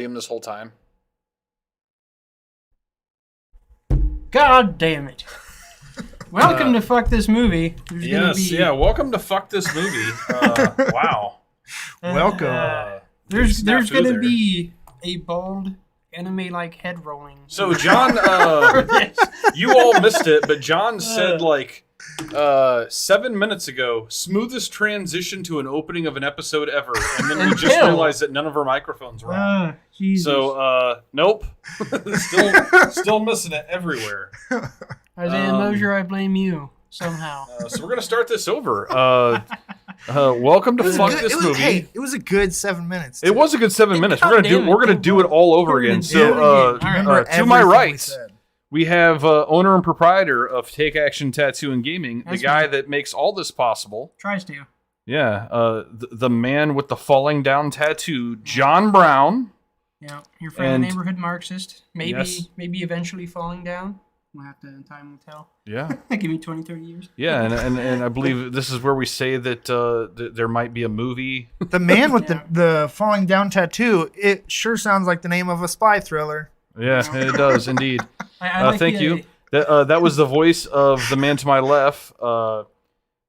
him this whole time. God damn it. Welcome to Fuck This Movie. Welcome to Fuck This Movie. Wow. Welcome. There's going to be a bald anime-like head rolling. So, John, you all missed it, but John said, 7 minutes ago, smoothest transition to an opening of an episode ever. And then we just realized that none of our microphones were on. Jesus. So, nope. still missing it everywhere. Isaiah Mosier, I blame you somehow. So we're going to start this over. Welcome to Fuck This Movie. Hey, it was a good 7 minutes. It was a good 7 minutes. We're gonna do it all over again. So to my right, we have owner and proprietor of Take Action Tattoo and Gaming, the guy that makes all this possible. Tries to. Yeah, the man with the falling down tattoo, John Brown. Yeah, your friend, neighborhood Marxist. Maybe eventually falling down. We'll have to, time will tell. Yeah. Give me 20, 30 years. Yeah, and I believe this is where we say that there might be a movie. The man with the falling down tattoo, it sure sounds like the name of a spy thriller. Yeah, it does indeed. Thank you. That was the voice of the man to my left.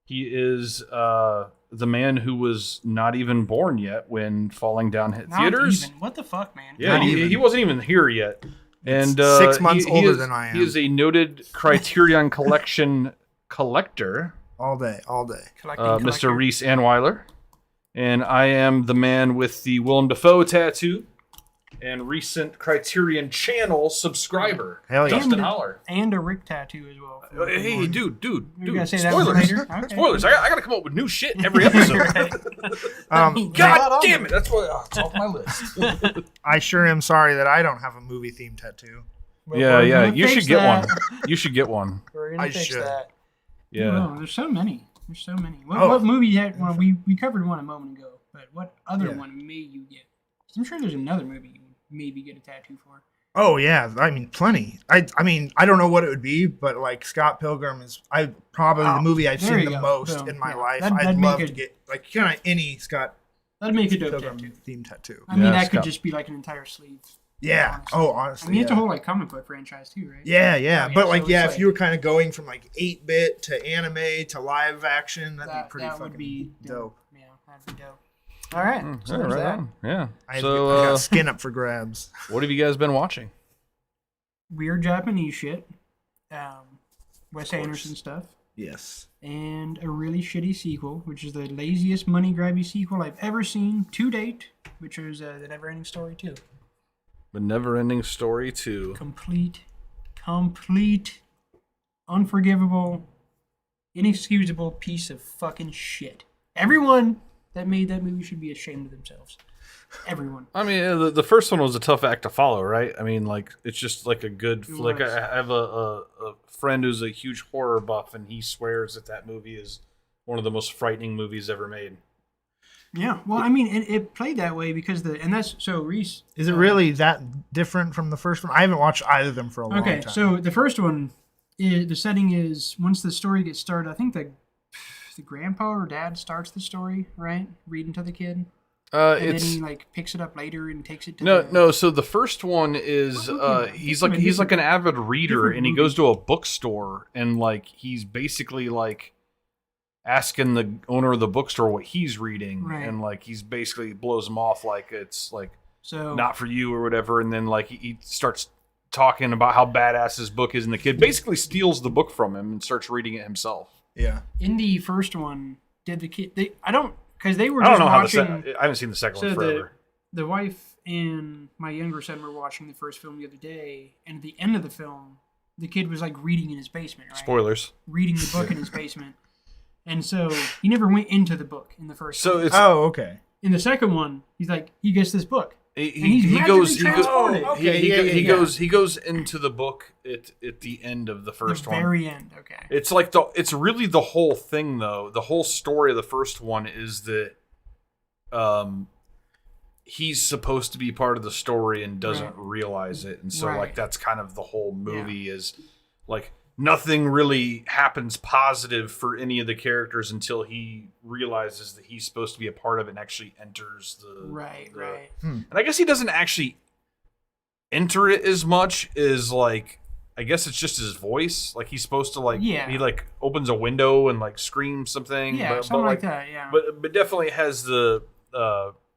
He is the man who was not even born yet when Falling Down hit theaters. Even. What the fuck, man? Yeah, he wasn't even here yet. And 6 months older than I am. He is a noted Criterion Collection collector. All day. Mr. Reese Anweiler. And I am the man with the Willem Dafoe tattoo and recent Criterion Channel subscriber. Hell yeah. Justin Holler. And a Rick tattoo as well. Hey, dude. Gonna say Spoilers. That later? Okay. Spoilers. I got to come up with new shit every episode. God damn it. That's what it's off my list. I sure am sorry that I don't have a movie themed tattoo. Yeah. You should get one. You should get one. We're going to fix that. Yeah. Oh, there's so many. What movie had one? We covered one a moment ago, but what other one may you get? I'm sure there's another movie you would maybe get a tattoo for. Oh yeah, I mean plenty. I mean I don't know what it would be, but like Scott Pilgrim is probably the movie I've seen the most in my life. I'd love to get like kind of any Scott. That'd make a dope Pilgrim tattoo. Themed tattoo. I mean that could just be like an entire sleeve. Yeah. Honestly. Oh, honestly. I mean it's a whole like comic book franchise too, right? Yeah. But like if you were kind of going from like 8-bit to anime to live action, that'd be pretty fucking dope. Yeah, that'd be dope. All right. So there's that. Yeah. I got skin up for grabs. What have you guys been watching? Weird Japanese shit. Wes Anderson stuff. Yes. And a really shitty sequel, which is the laziest money grabby sequel I've ever seen to date, which is The Neverending Story 2. The Neverending Story 2. Complete, unforgivable, inexcusable piece of fucking shit. Everyone that made that movie should be ashamed of themselves. Everyone. I mean, the first one was a tough act to follow, right? I mean, like, it's just like a good flick. I have a friend who's a huge horror buff, and he swears that movie is one of the most frightening movies ever made. Yeah, well, I mean, it played that way because Reese. Is it really that different from the first one? I haven't watched either of them for a long time. Okay, so the first one, the setting is once the story gets started, I think the grandpa or dad starts the story, right? Reading to the kid. Then he like picks it up later and takes it to no. So the first one is he's like an avid reader, and he goes to a bookstore, and like he's basically like asking the owner of the bookstore what he's reading, right. And like he's basically blows him off like it's like not for you or whatever, and then like he starts talking about how badass his book is, and the kid basically steals the book from him and starts reading it himself. Yeah. In the first one, did the kid? Because they were. I don't know watching, how I haven't seen the second one forever. The wife and my younger son were watching the first film the other day, and at the end of the film, the kid was like reading in his basement. Right? Spoilers. Reading the book in his basement, and so he never went into the book in the first. one. It's okay. In the second one, he's like he gets this book. He goes into the book at the end of the first one. The very end, okay. It's like it's really the whole thing though. The whole story of the first one is that he's supposed to be part of the story and doesn't realize it. And so like that's kind of the whole movie is like nothing really happens positive for any of the characters until he realizes that he's supposed to be a part of it and actually enters the right. Right. And I guess he doesn't actually enter it as much is like, I guess it's just his voice. Like he's supposed to like, he like opens a window and like screams something. Yeah, but, something like that. Yeah. But definitely has the.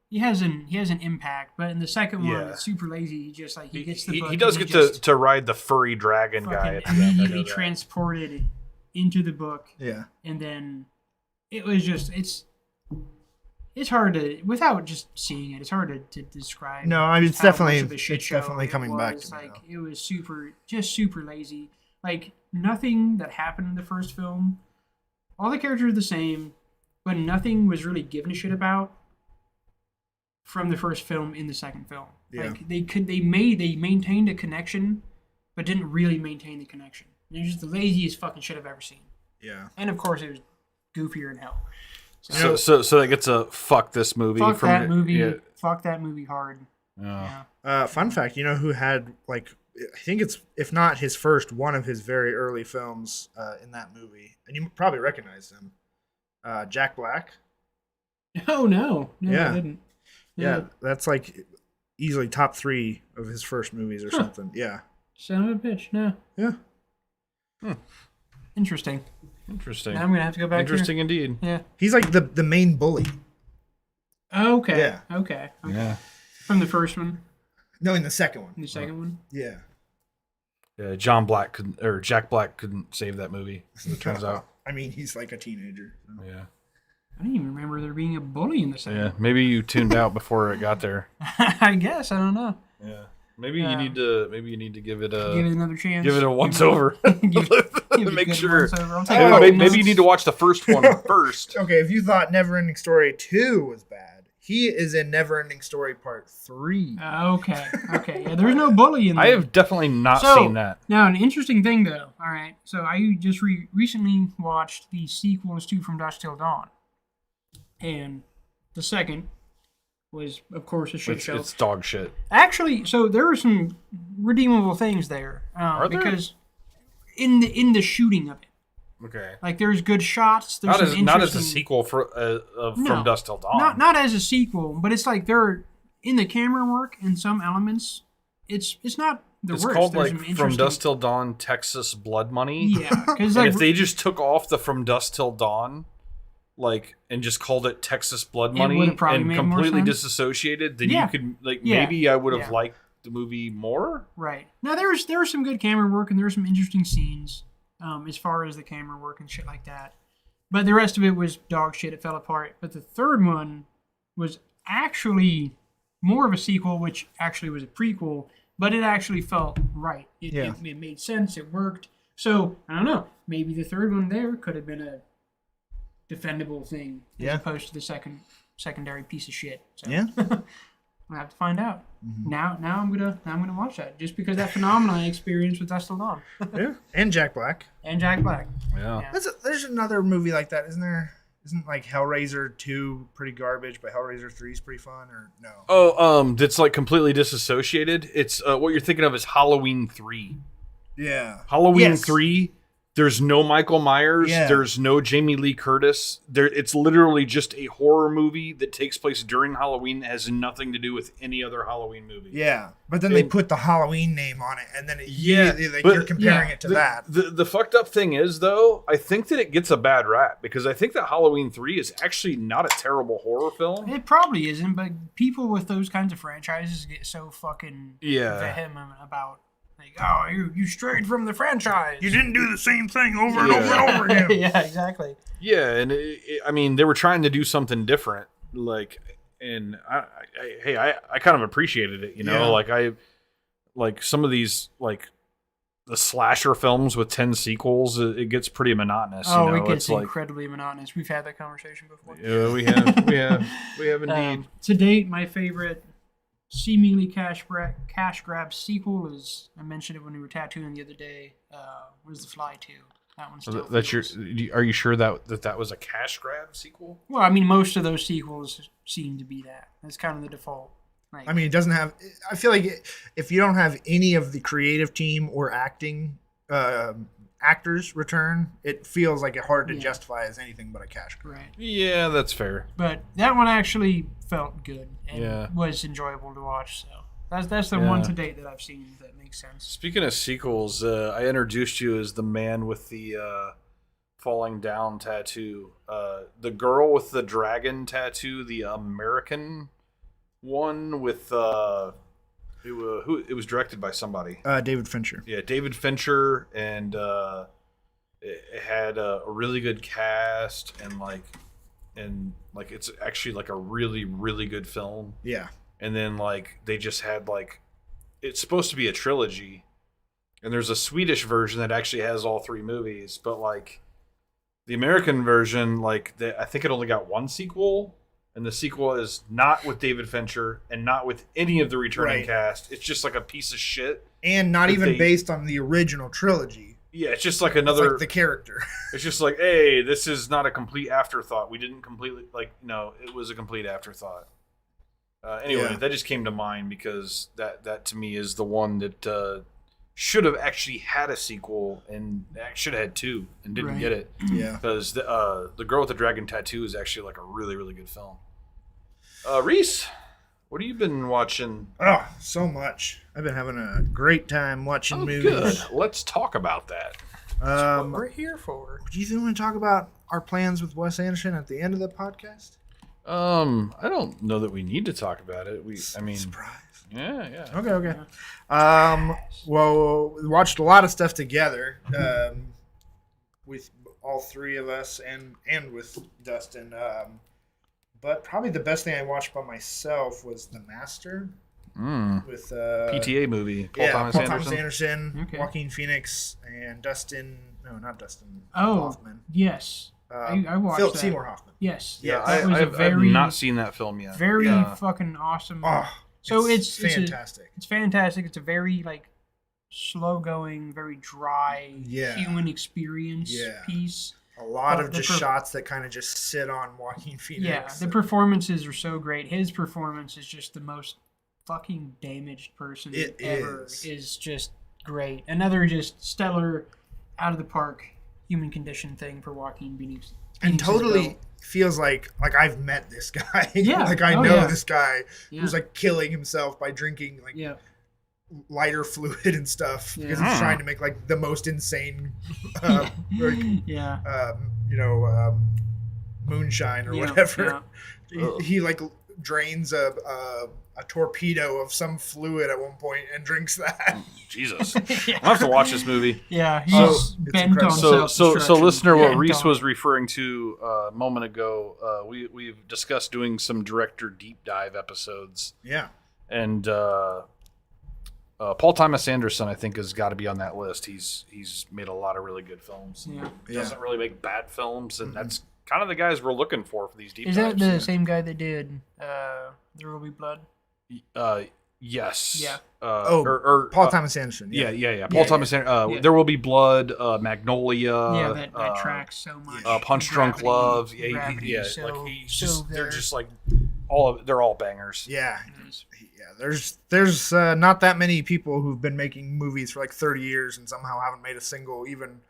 He has an impact, but in the second one, it's super lazy. He just like he gets the book. He does get to ride the furry dragon guy. Immediately transported into the book. Yeah. And then it was just it's hard to, without just seeing it, it's hard to describe. No, I mean it's definitely coming back to me. It was super lazy. Like nothing that happened in the first film. All the characters are the same, but nothing was really given a shit about from the first film in the second film. Yeah. Like they maintained a connection, but didn't really maintain the connection. It was just the laziest fucking shit I've ever seen. Yeah. And of course it was goofier than hell. So that gets a fuck this movie. Fuck that movie. Yeah. Fuck that movie hard. Yeah. Fun fact, you know who had like, I think it's, if not his first, one of his very early films in that movie, and you probably recognize him, Jack Black. Oh no, yeah. I didn't. Yeah, that's like easily top 3 of his first movies or something. Yeah. Son of a bitch. No. Yeah. Interesting. Now I'm gonna have to go back. Interesting indeed. Yeah. He's like the main bully. Okay. Yeah. Okay. Yeah. From the first one. No, in the second one. In the second one. Yeah. Yeah. Jack Black couldn't save that movie. As it turns out. I mean, he's like a teenager. So. Yeah. I didn't even remember there being a bully in the second. Yeah. Maybe you tuned out before it got there. I guess I don't know. Yeah. Maybe you need to give it another chance. Give it a once over. Make sure. Maybe you need to watch the first one first. Okay, if you thought Neverending Story 2 was bad, he is in Neverending Story Part 3. Okay. Yeah, there's no bully in there. I have definitely not seen that. Now, an interesting thing though. All right, so I just recently watched the sequels to From Dusk Till Dawn, and the second was, of course, a shit show. It's dog shit. Actually, so there were some redeemable things there. Are there? Because in the shooting of it. Okay. Like there's good shots. There's not as a sequel From Dusk Till Dawn. Not as a sequel, but it's like they're in the camera work in some elements. It's not the worst. It's called there's like From Dusk Till Dawn, Texas Blood Money. Yeah, because like, if they just took off the From Dusk Till Dawn, like, and just called it Texas Blood Money and completely disassociated, then you could maybe I would have liked the movie more. Right. Now there was some good camera work and there were some interesting scenes, as far as the camera work and shit like that. But the rest of it was dog shit. It fell apart. But the third one was actually more of a sequel, which actually was a prequel, but it actually felt right. It made sense. It worked. So I don't know. Maybe the third one there could have been a defendable thing as opposed to the secondary piece of shit. So we'll have to find out. Mm-hmm. Now I'm gonna watch that just because that phenomenon I experienced with Dusk Till Dawn. Yeah, and Jack Black. Yeah. There's another movie like that, isn't there? Isn't like Hellraiser 2 pretty garbage, but Hellraiser 3 is pretty fun, or no? Oh, that's like completely disassociated. It's what you're thinking of is Halloween 3. Yeah. Halloween 3. There's no Michael Myers. Yeah. There's no Jamie Lee Curtis. It's literally just a horror movie that takes place during Halloween that has nothing to do with any other Halloween movie. Yeah, but then they put the Halloween name on it, and then you're comparing it to that. The fucked up thing is, though, I think that it gets a bad rap because I think that Halloween 3 is actually not a terrible horror film. It probably isn't, but people with those kinds of franchises get so fucking vehement about. Like, oh, you strayed from the franchise. You didn't do the same thing over and over and over again. Yeah, exactly. Yeah, and I mean, they were trying to do something different. Like, and I kind of appreciated it, you know. Like some of these, like the slasher films with 10 sequels, it gets pretty monotonous. Oh, you know? It gets incredibly monotonous. We've had that conversation before. Yeah, we have indeed. To date, my favorite seemingly cash grab sequel is, I mentioned it when we were tattooing the other day, was The Fly 2. That one still are you sure that was a cash grab sequel? Well, I mean, most of those sequels seem to be that. That's kind of the default. Like, I mean, it doesn't have, I feel like if you don't have any of the creative team or acting actors return, it feels like it hard to justify as anything but a cash grab. Right. Yeah, that's fair. But that one actually felt good and was enjoyable to watch. So That's the one to date that I've seen that makes sense. Speaking of sequels, I introduced you as the man with the falling down tattoo. The girl with the dragon tattoo, the American one with it was directed by somebody. David Fincher. Yeah, David Fincher, and it had a really good cast, and it's actually like a really, really good film. Yeah. And then like they just had like, it's supposed to be a trilogy, and there's a Swedish version that actually has all 3 movies, but like the American version, I think it only got 1 sequel, and the sequel is not with David Fincher and not with any of the returning cast. It's just like a piece of shit, and not even based on the original trilogy. Yeah, it's just like another. It's like the character. It's just like, hey, this is not a complete afterthought. We didn't completely no, it was a complete afterthought. Anyway, that just came to mind because that to me is the one that should have actually had a sequel and should have had 2 and didn't get it. Yeah, because the girl with the dragon tattoo is actually like a really, really good film. Reese, what have you been watching? Oh, so much. I've been having a great time watching movies. Good. Let's talk about that. That's what we're here for. Do you want to talk about our plans with Wes Anderson at the end of the podcast? I don't know that we need to talk about it. Surprise. Yeah. Okay. Well, we watched a lot of stuff together, with all 3 of us and with Dustin. But probably the best thing I watched by myself was The Master. With PTA movie. Paul Thomas Anderson, Joaquin Phoenix, and Hoffman. Yes. I watched Philip that. Seymour Hoffman. Yes. Yeah, I've not seen that film yet. Very fucking awesome. It's fantastic. It's fantastic. It's a very slow going, very dry human experience piece. A lot of just shots that kind of just sit on Joaquin Phoenix. Yeah, the performances are so great. His performance is just the most fucking damaged person ever. Is just great. Another just stellar, out of the park human condition thing for Joaquin Phoenix. And totally feels like I've met this guy. Yeah. I know this guy who's killing himself by drinking lighter fluid and stuff because he's trying to make the most insane moonshine or whatever. He drains a torpedo of some fluid at one point and drinks that. Jesus. I'll have to watch this movie. Yeah, he's bent on So listener, what Reese was referring to a moment ago, we've discussed doing some director deep dive episodes. Yeah. And Paul Thomas Anderson, I think, has got to be on that list. He's made a lot of really good films. Yeah. He doesn't really make bad films, and that's kind of the guys we're looking for these deep dives. Is that the same guy that did There Will Be Blood? Yes. Yeah. Paul Thomas Anderson. Yeah. Paul Thomas Anderson. There Will Be Blood. Magnolia. Yeah, that tracks so much. Punch Drunk Love. They're just they're all bangers. Yeah. There's not that many people who've been making movies for 30 years and somehow haven't made a single even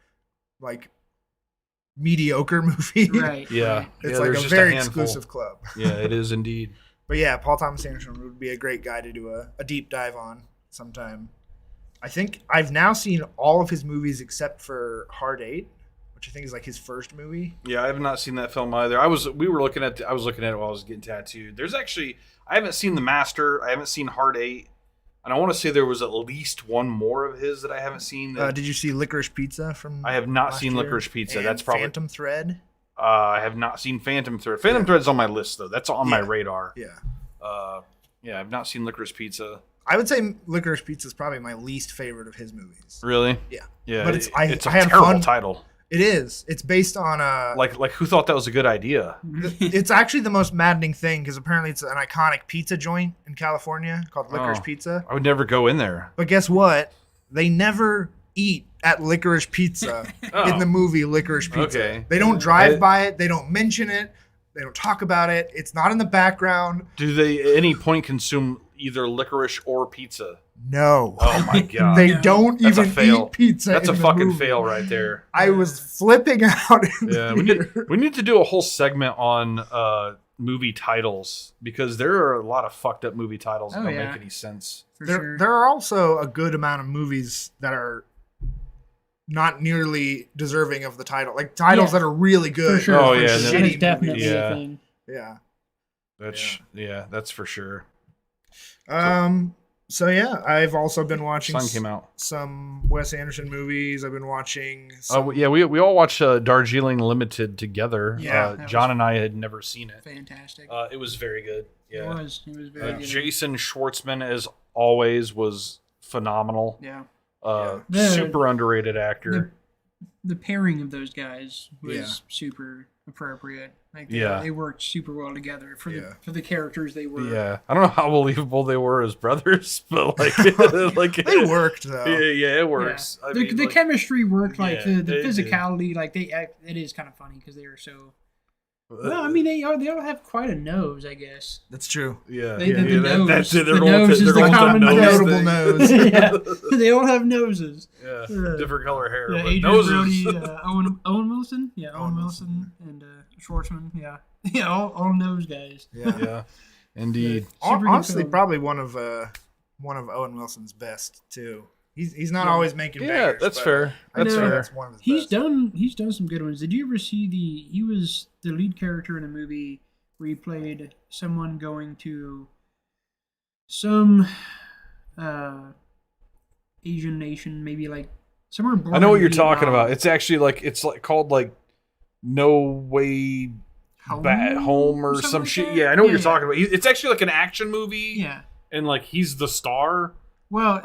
mediocre movie. Right. Yeah. It's a very exclusive club. Yeah, it is indeed. But yeah, Paul Thomas Anderson would be a great guy to do a deep dive on sometime. I think I've now seen all of his movies except for Hard 8, which I think is his first movie. Yeah, I have not seen that film either. I was looking at it while I was getting tattooed. I haven't seen The Master. I haven't seen Hard 8. And I want to say there was at least one more of his that I haven't seen. Did you see Licorice Pizza I have not seen Licorice Pizza. And that's probably Phantom Thread. I have not seen Phantom Thread. Phantom Thread's on my list though. That's on my radar. Yeah. I've not seen Licorice Pizza. I would say Licorice Pizza is probably my least favorite of his movies. Really? Yeah. Yeah. But it's a terrible title. It is. It's based on like who thought that was a good idea? It's actually the most maddening thing because apparently it's an iconic pizza joint in California called Licorice Pizza. I would never go in there. But guess what? They never eat at Licorice Pizza in the movie Licorice Pizza. Okay. They don't drive by it. They don't mention it. They don't talk about it. It's not in the background. Do they at any point consume either licorice or pizza? No. Oh my god. They don't even eat pizza. That's a fucking fail right there. I was flipping out. We need to do a whole segment on movie titles because there are a lot of fucked up movie titles that don't make any sense. There are also a good amount of movies that are not nearly deserving of the title, like titles that are really good. For sure. Oh yeah, that is definitely a thing. Yeah, that's for sure. So yeah, I've also been watching. Sun came out. Some Wes Anderson movies. I've been watching. We all watched Darjeeling Limited together. Yeah, John and I had never seen it. Fantastic. It was very good. Yeah, it was very good. Jason Schwartzman, as always, was phenomenal. Yeah. Super underrated actor. The pairing of those guys was super appropriate. Like they worked super well together for the characters they were. Yeah, I don't know how believable they were as brothers, but like they worked though. Yeah, it works. Yeah. The chemistry worked. Like the physicality. Like it is kind of funny because they are so. Well, I mean, they all have quite a nose, I guess. That's true. Yeah, the nose. That's it. The nose is the common notable nose. Yeah, they all have noses. Yeah, different color hair. Yeah, but Adrian noses. Brody, Owen Wilson. Yeah, Owen Wilson and Schwartzman. Yeah, all nose guys. Yeah, indeed. Honestly, probably one of Owen Wilson's best too. He's not always making bangers. That's fair. That's fair. That's one of his he's best. He's done some good ones. Did you ever see he was the lead character in a movie where he played someone going to some Asian nation, maybe like somewhere. I know what you're talking about. It's actually it's called No Way Home or some like shit. that? Yeah, I know what you're talking about. It's actually like an action movie. Yeah. And he's the star. Well,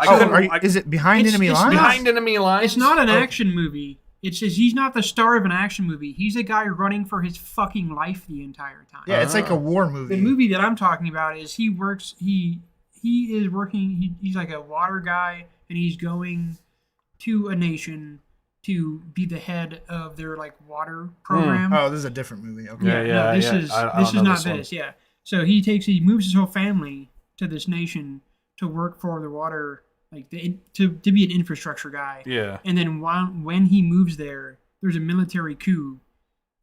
is it Behind Enemy Lines? Behind Enemy Lines. It's not an action movie. It's just he's not the star of an action movie. He's a guy running for his fucking life the entire time. Yeah, it's like a war movie. The movie that I'm talking about is he is working. He's like a water guy, and he's going to a nation to be the head of their water program. Oh, this is a different movie. Okay. No, this is not this. Yeah. So he moves his whole family to this nation to work for the water, to be an infrastructure guy. Yeah. And then when he moves there, there's a military coup,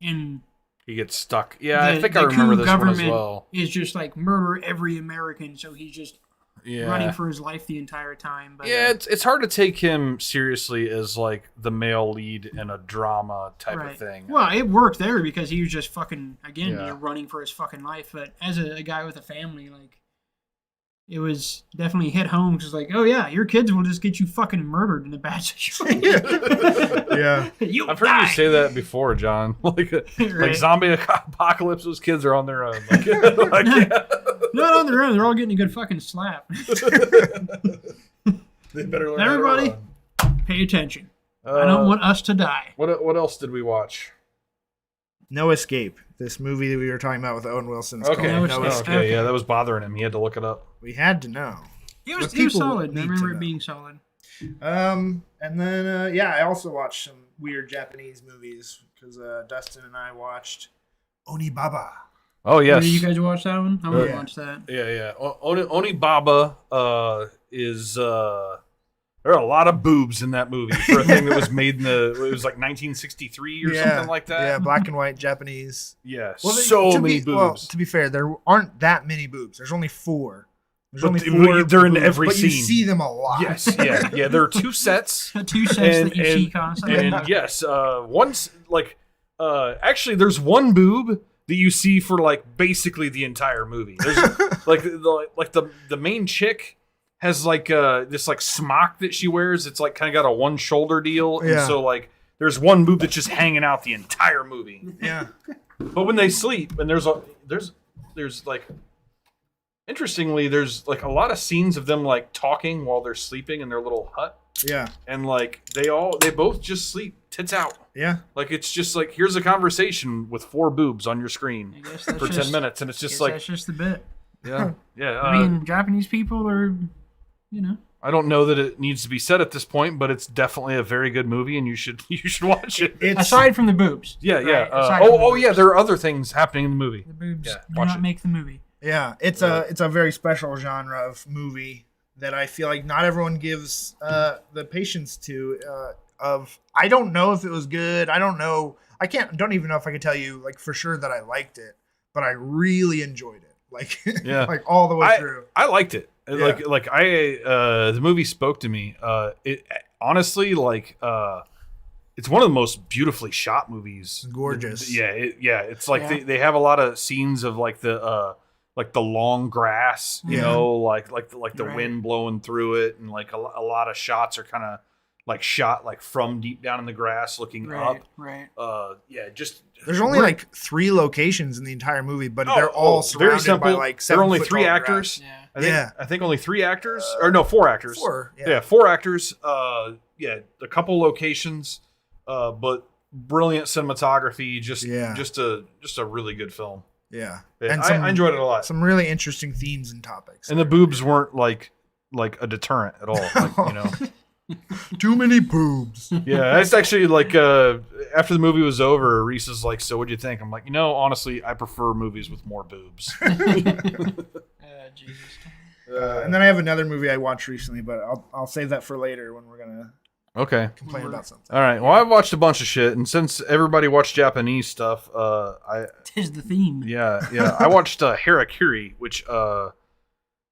and he gets stuck. Yeah, I think I remember this one as well. Is just murder every American, so he's just running for his life the entire time. But, it's hard to take him seriously as the male lead in a drama type of thing. Well, it worked there because he was just fucking running for his fucking life. But as a guy with a family, it was definitely hit home because oh yeah, your kids will just get you fucking murdered in a bad situation. Yeah. I've heard you say that before, John. Like zombie apocalypse, those kids are on their own. Not on their own. They're all getting a good fucking slap. They better learn. Everybody, pay attention. I don't want us to die. What else did we watch? No Escape. This movie that we were talking about with Owen Wilson. Okay. No Escape. Okay, yeah, that was bothering him. He had to look it up. We had to know. It was solid. I remember it being solid. And then I also watched some weird Japanese movies because Dustin and I watched Onibaba. Oh yes. Did you guys watch that one? I want to watch that. Yeah. Onibaba is there are a lot of boobs in that movie for a thing that was made it was 1963 or something like that. Yeah, black and white Japanese. Yeah, many boobs. Well, to be fair, there aren't that many boobs. There's only 4. They're in every scene. But you see them a lot. Yes, yeah. There are 2 sets. That you see constantly. And yes, one's actually there's one boob that you see for basically the entire movie. There's the main chick has this smock that she wears. It's kind of got a one shoulder deal, and so there's one boob that's just hanging out the entire movie. Yeah. But when they sleep, and there's interestingly, there's a lot of scenes of them talking while they're sleeping in their little hut. Yeah. And they both just sleep tits out. Yeah. It's just here's a conversation with 4 boobs on your screen for 10 minutes, and it's just that's just the bit. Yeah. Yeah. I mean, Japanese people are, I don't know that it needs to be said at this point, but it's definitely a very good movie, and you should watch it. Aside from the boobs. Yeah, yeah. Right? Yeah. There are other things happening in the movie. The boobs do not make the movie. Yeah, it's a very special genre of movie that I feel like not everyone gives the patience to. I don't know if it was good. I don't know. Don't even know if I could tell you for sure that I liked it. but I really enjoyed it. Like, Yeah. like all the way through. I liked it. Yeah. The movie spoke to me. It honestly, it's one of the most beautifully shot movies. Gorgeous. It's like they have a lot of scenes of like the long grass, you know, like the wind blowing through it, and like a lot of shots are kind of like shot like from deep down in the grass looking up. Right. Just there's only like 3 locations in the entire movie, but they're all surrounded by like 7 There are only foot 3 tall actors. grass. I think only 3 actors, or no, 4 actors. 4. Yeah, 4 actors. A couple locations, but brilliant cinematography. Just a really good film. Yeah, and I enjoyed it a lot. Some really interesting themes and topics. And the boobs weren't like a deterrent at all. Like, you know. Too many boobs. Yeah, that's actually like after the movie was over, Reese is like, "So what'd you think?" I'm like, honestly, I prefer movies with more boobs. Jesus. And then I have another movie I watched recently, but I'll save that for later when we're gonna complain about something. All right. Well, I've watched a bunch of shit, and since everybody watched Japanese stuff, Tis the theme. Yeah. I watched Harakiri, which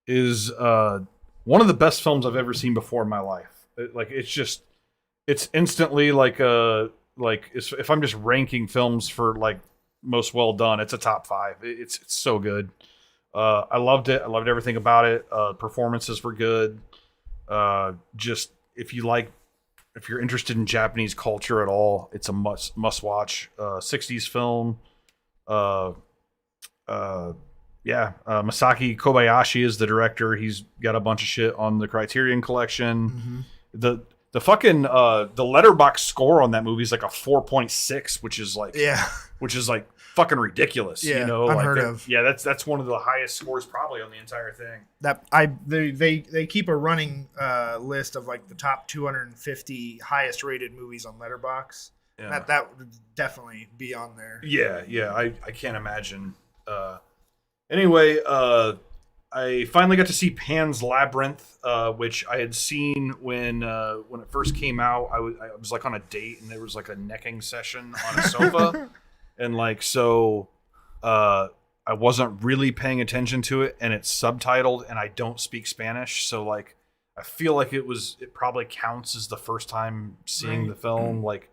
is one of the best films I've ever seen before in my life. It's instantly like if I'm just ranking films for like most well done, it's a top 5. It's so good. I loved it. I loved everything about it. Performances were good. Just if you're interested in Japanese culture at all, it's a must watch. 60s film. Masaki Kobayashi is the director. He's got a bunch of shit on the Criterion Collection. Mm-hmm. The fucking the letterbox score on that movie is like a 4.6, which is like fucking ridiculous. Yeah, you know, unheard of. Yeah, that's one of the highest scores probably on the entire thing. They keep a running list of like the top 250 highest rated movies on Letterboxd. Yeah. That would definitely be on there. Yeah, I can't imagine. Anyway, I finally got to see Pan's Labyrinth, which I had seen when it first came out. I was like on a date, and there was like a necking session on a sofa, and like so, I wasn't really paying attention to it, and it's subtitled, and I don't speak Spanish, so like I feel like it probably counts as the first time seeing the film. Like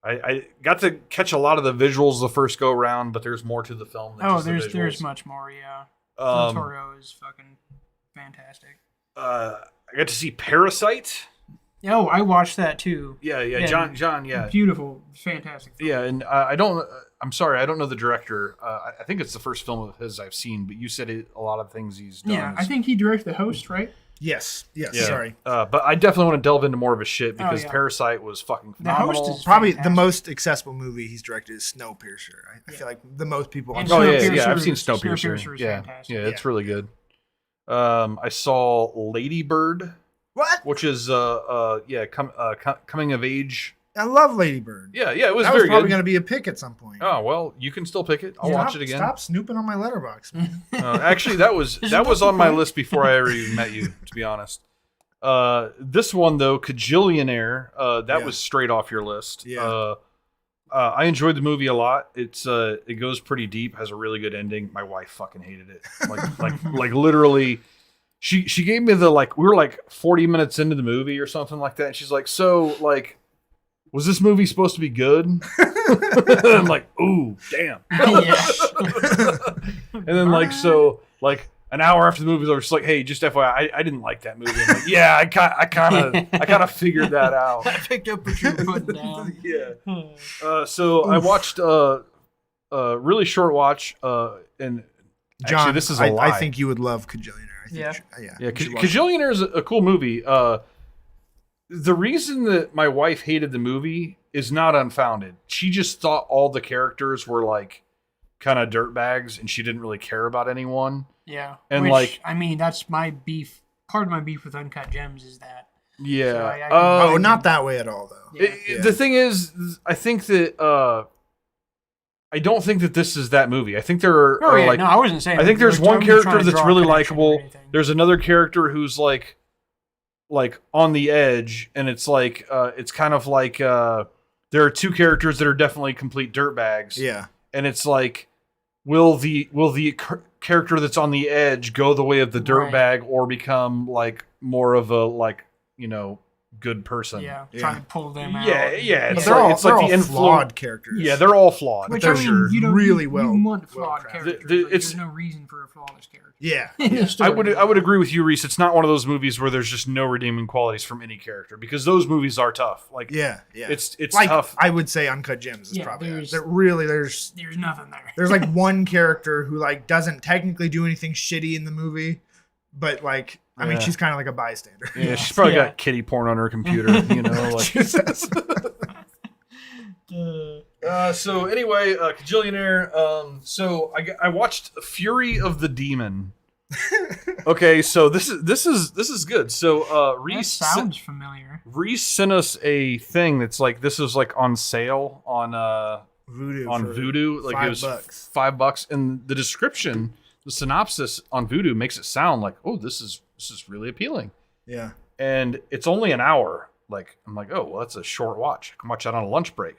I got to catch a lot of the visuals the first go round, but there's more to the film than just the visuals. There's much more, yeah. Del Toro is fucking fantastic. I got to see Parasite. Oh, I watched that too. Yeah. John, yeah. Beautiful, fantastic film. Yeah, and I'm sorry, I don't know the director. I think it's the first film of his I've seen, but you said a lot of things he's done. Yeah, I think he directed The Host, right? Yes. Yeah. Sorry. But I definitely want to delve into more of his shit because Parasite was fucking phenomenal. The Host is probably fantastic. the most accessible movie he's directed is Snowpiercer. I feel like the most people. And Oh Snowpiercer yeah, I've seen is Snowpiercer. fantastic. Yeah, it's really good. I saw Lady Bird. What? Which is coming of age. I love Lady Bird. Yeah, it was that very was probably good. going to be a pick at some point. Oh well, you can still pick it. I'll watch it again. Stop snooping on my letterbox, man. Actually, that was on my list before I ever even met you. To be honest, this one though, Cajillionaire, that was straight off your list. Yeah. I enjoyed the movie a lot. It goes pretty deep, has a really good ending. My wife fucking hated it. Like literally. She gave me the we were like 40 minutes into the movie or something like that. And she's like, so like, was this movie supposed to be good? And I'm like, ooh, damn. Yes. And then an hour after the movie was over, she's like, hey, just FYI, I didn't like that movie. I'm like, yeah, I kind of figured that out. I picked up what you were putting down. Yeah. So I watched a really short watch, and John, actually, this is a lie. I think you would love Cajillionaire. Yeah. Cajillionaire is a cool movie. The reason that my wife hated the movie is not unfounded. She just thought all the characters were like kind of dirtbags, and she didn't really care about anyone. Yeah, and that's my beef. Part of my beef with Uncut Gems is that. Yeah. So not that way at all, though. Yeah. The thing is, I think that. I don't think that this is that movie. I think there are, no, I wasn't saying. I think there's one character that's really likable. There's another character who's like on the edge, and it's like it's kind of like there are two characters that are definitely complete dirtbags. Yeah, and it's like will the character that's on the edge go the way of the dirtbag or become like more of a like, good person? Yeah, trying to pull them out. Yeah. It's they're like, all flawed characters. Yeah, they're all flawed. Which for I mean, sure. you really well. You want flawed characters. There's no reason for a flawless character. Yeah. I would agree with you, Reese. It's not one of those movies where there's just no redeeming qualities from any character, because those movies are tough. Like it's like, tough. I would say Uncut Gems is probably there's nothing there. There's like one character who like doesn't technically do anything shitty in the movie, but like I mean she's kind of like a bystander. Yeah, she's probably got kitty porn on her computer. Like. Jesus. So anyway, Kajillionaire. So I watched Fury of the Demon. Okay, so this is good. So Reese sounds familiar. Reese sent us a thing that's like this is like on sale on Vudu. Like it was $5, and the description, the synopsis on Vudu makes it sound like, oh, this is really appealing. Yeah. And it's only an hour. Like I'm like, oh, well, that's a short watch. I can watch that on a lunch break.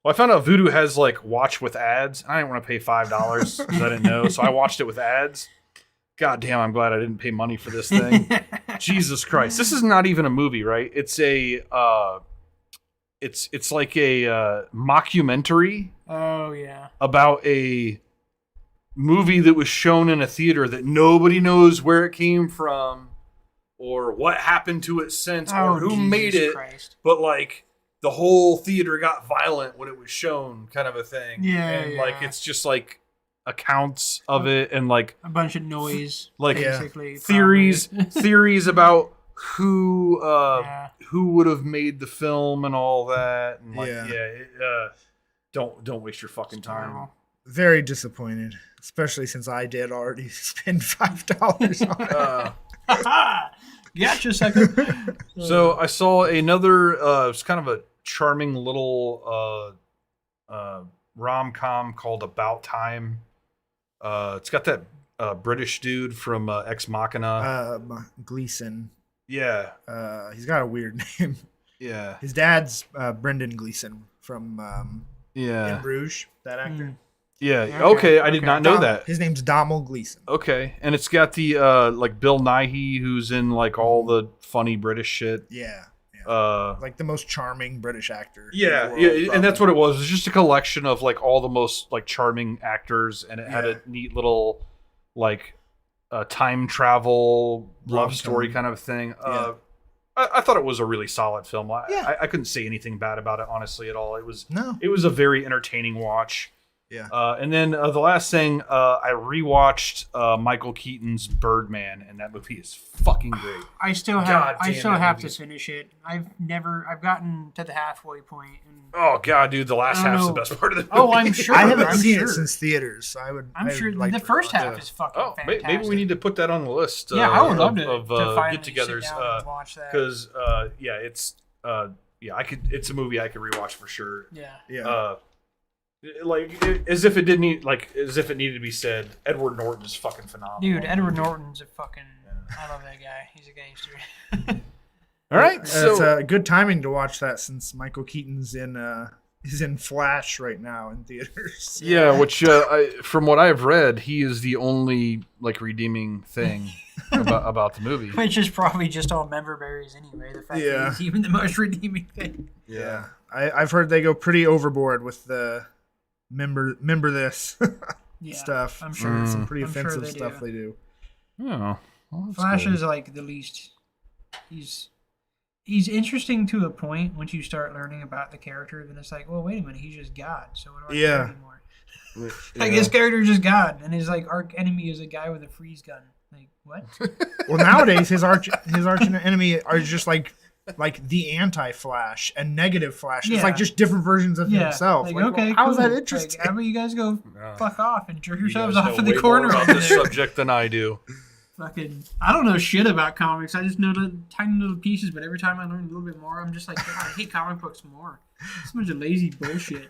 Well, I found out Vudu has like watch with ads. I didn't want to pay $5 because I didn't know, so I watched it with ads. God damn, I'm glad I didn't pay money for this thing. Jesus Christ, this is not even a movie, right? It's a it's like a mockumentary. Oh yeah. About a movie that was shown in a theater that nobody knows where it came from or what happened to it since or who made it. Christ. But like the whole theater got violent when it was shown, kind of a thing. Yeah, and like it's just like accounts of it and like a bunch of noise, like basically theories about who would have made the film and all that. And like don't waste your fucking time. Very disappointed, especially since I did already spend $5 on it. Gotcha, sucker. So I saw another. It's kind of a charming little rom-com called About Time. It's got that British dude from Ex Machina. Gleeson. Yeah. He's got a weird name. Yeah. His dad's Brendan Gleeson from In Bruges, that actor. Yeah. Okay. I did not know that. His name's Domhnall Gleeson. Okay. And it's got the like Bill Nighy, who's in like all the funny British shit. Yeah. Like the most charming British actor. Yeah. Yeah. And that's what it was. It was just a collection of like all the most like charming actors, and it had a neat little like time travel love story kind of thing. I thought it was a really solid film. I couldn't say anything bad about it, honestly, at all. It was a very entertaining watch. Yeah. And then the last thing, I rewatched Michael Keaton's Birdman, and that movie is fucking great. I still have to finish it. I've gotten to the halfway point. And oh god, dude, the last half's the best part of the movie. Oh, I'm sure. I haven't seen it since theaters, so I'm sure the first half is fucking fantastic. Maybe we need to put that on the list. I would love to get-togethers and watch that. Because it's a movie I could rewatch for sure. Yeah. Like as if it needed to be said, Edward Norton is fucking phenomenal. Dude, Edward Norton's a fucking. I love that guy. He's a gangster. All right, so it's good timing to watch that since Michael Keaton's in Flash right now in theaters. Yeah, which from what I've read, he is the only like redeeming thing about the movie. Which is probably just all member berries anyway. The fact that he's even the most redeeming thing. Yeah, I've heard they go pretty overboard with the remember this stuff. I'm sure some pretty offensive stuff they do. Yeah, Flash is like the least. He's interesting to a point once you start learning about the character. Then it's like, well, wait a minute, he's just God. So what do I care anymore? Like his character is just God, and his like arch enemy is a guy with a freeze gun. Like what? Well, nowadays his arch enemy are just like the anti-Flash and negative Flash. It's like just different versions of himself. Like, okay, well, how is that interesting? Like, how about you guys go fuck off and jerk yourselves you off in the corner more about this subject than I do. Fucking, I don't know shit about comics. I just know the tiny little pieces. But every time I learn a little bit more, I'm just like, God, I hate comic books more. It's a bunch of lazy bullshit.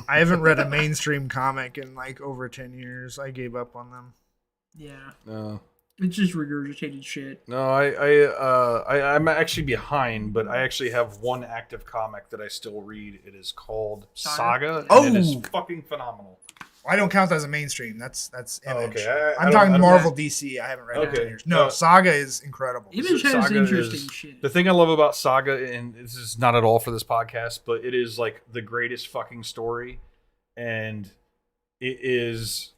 I haven't read a mainstream comic in like over 10 years. I gave up on them. Yeah. No. It's just regurgitated shit. No, I'm actually behind, but I actually have one active comic that I still read. It is called Saga, and it is fucking phenomenal. I don't count that as a mainstream. That's Image. Okay. I'm talking Marvel, DC. I haven't read it in 10 years. No, Saga is incredible. Image has interesting shit. The thing I love about Saga, and this is not at all for this podcast, but it is like the greatest fucking story, and it is.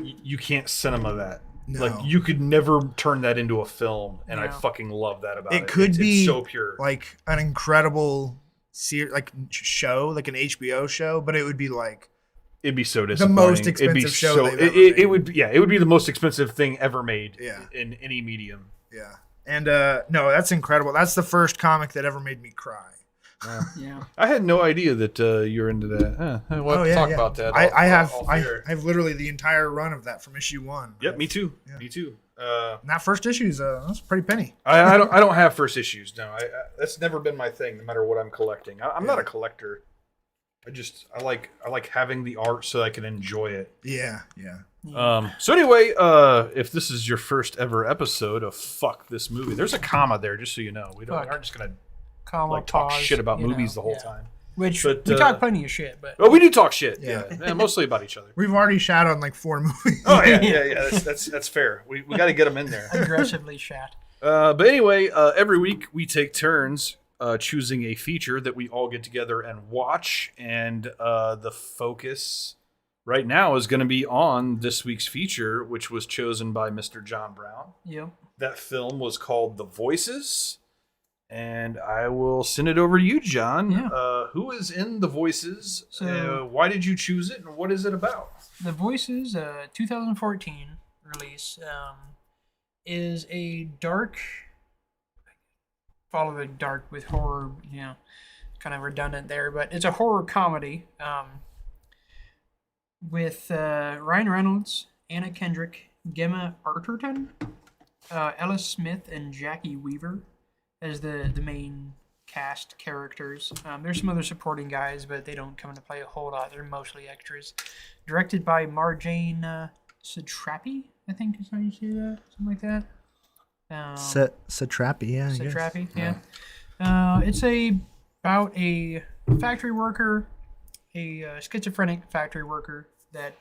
You can't cinema that. No. Like you could never turn that into a film, and I fucking love that about it. It could be it's so pure, like an incredible show, like an HBO show, but it would be like. It'd be so disappointing. The most expensive show they've ever made. It would it would be the most expensive thing ever made in any medium. Yeah. And no, that's incredible. That's the first comic that ever made me cry. Yeah. I had no idea that you're into that. We'll have to talk about that. I have literally the entire run of that from issue 1. Yep, me too. Yeah. Me too. And that first issue is that's a pretty penny. I don't have first issues. No, that's never been my thing. No matter what I'm collecting, I'm not a collector. I like having the art so I can enjoy it. Yeah. So anyway, if this is your first ever episode of Fuck This Movie, there's a comma there, just so you know. We aren't just gonna talk shit about movies the whole time. Which we talk plenty of shit, but we do talk shit. Yeah, mostly about each other. We've already shat on like 4 movies. Oh yeah. That's fair. We got to get them in there. Aggressively shat. But anyway, every week we take turns. Choosing a feature that we all get together and watch, and the focus right now is going to be on this week's feature, which was chosen by Mr. John Brown. Yep. That film was called The Voices, and I will send it over to you, John. Yeah. Who is in The Voices? Why did you choose it, and what is it about? The Voices, 2014 release, is a dark... Follow the dark with horror, kind of redundant there, but it's a horror comedy with Ryan Reynolds, Anna Kendrick, Gemma Arterton, Ella Smith, and Jackie Weaver as the main cast characters. There's some other supporting guys, but they don't come into play a whole lot. They're mostly extras. Directed by Marjane Satrapi, I think is how you say that, something like that. Satrapi, yeah. Satrapi, it's about a factory worker, a schizophrenic factory worker that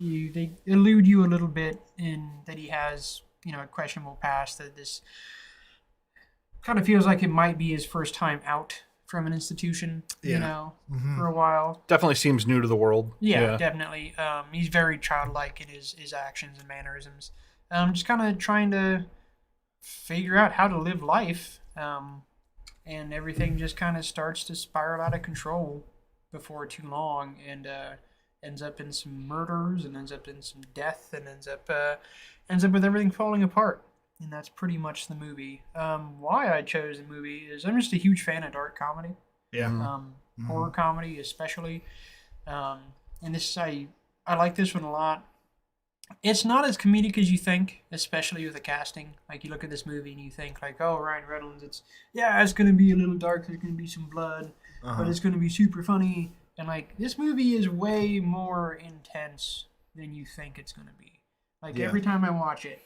they elude you a little bit in that he has, a questionable past, that this kind of feels like it might be his first time out from an institution, for a while. Definitely seems new to the world. Yeah. Definitely. He's very childlike in his actions and mannerisms. Just kind of trying to figure out how to live life, and everything just kind of starts to spiral out of control before too long, and ends up in some murders, and ends up in some death, and ends up with everything falling apart. And that's pretty much the movie. Why I chose the movie is I'm just a huge fan of dark comedy. Yeah. Horror comedy especially. And this I like this one a lot. It's not as comedic as you think, especially with the casting. Like, you look at this movie and you think, like, oh, Ryan Reynolds, it's going to be a little dark, there's going to be some blood, but it's going to be super funny. And, like, this movie is way more intense than you think it's going to be. Like, every time I watch it,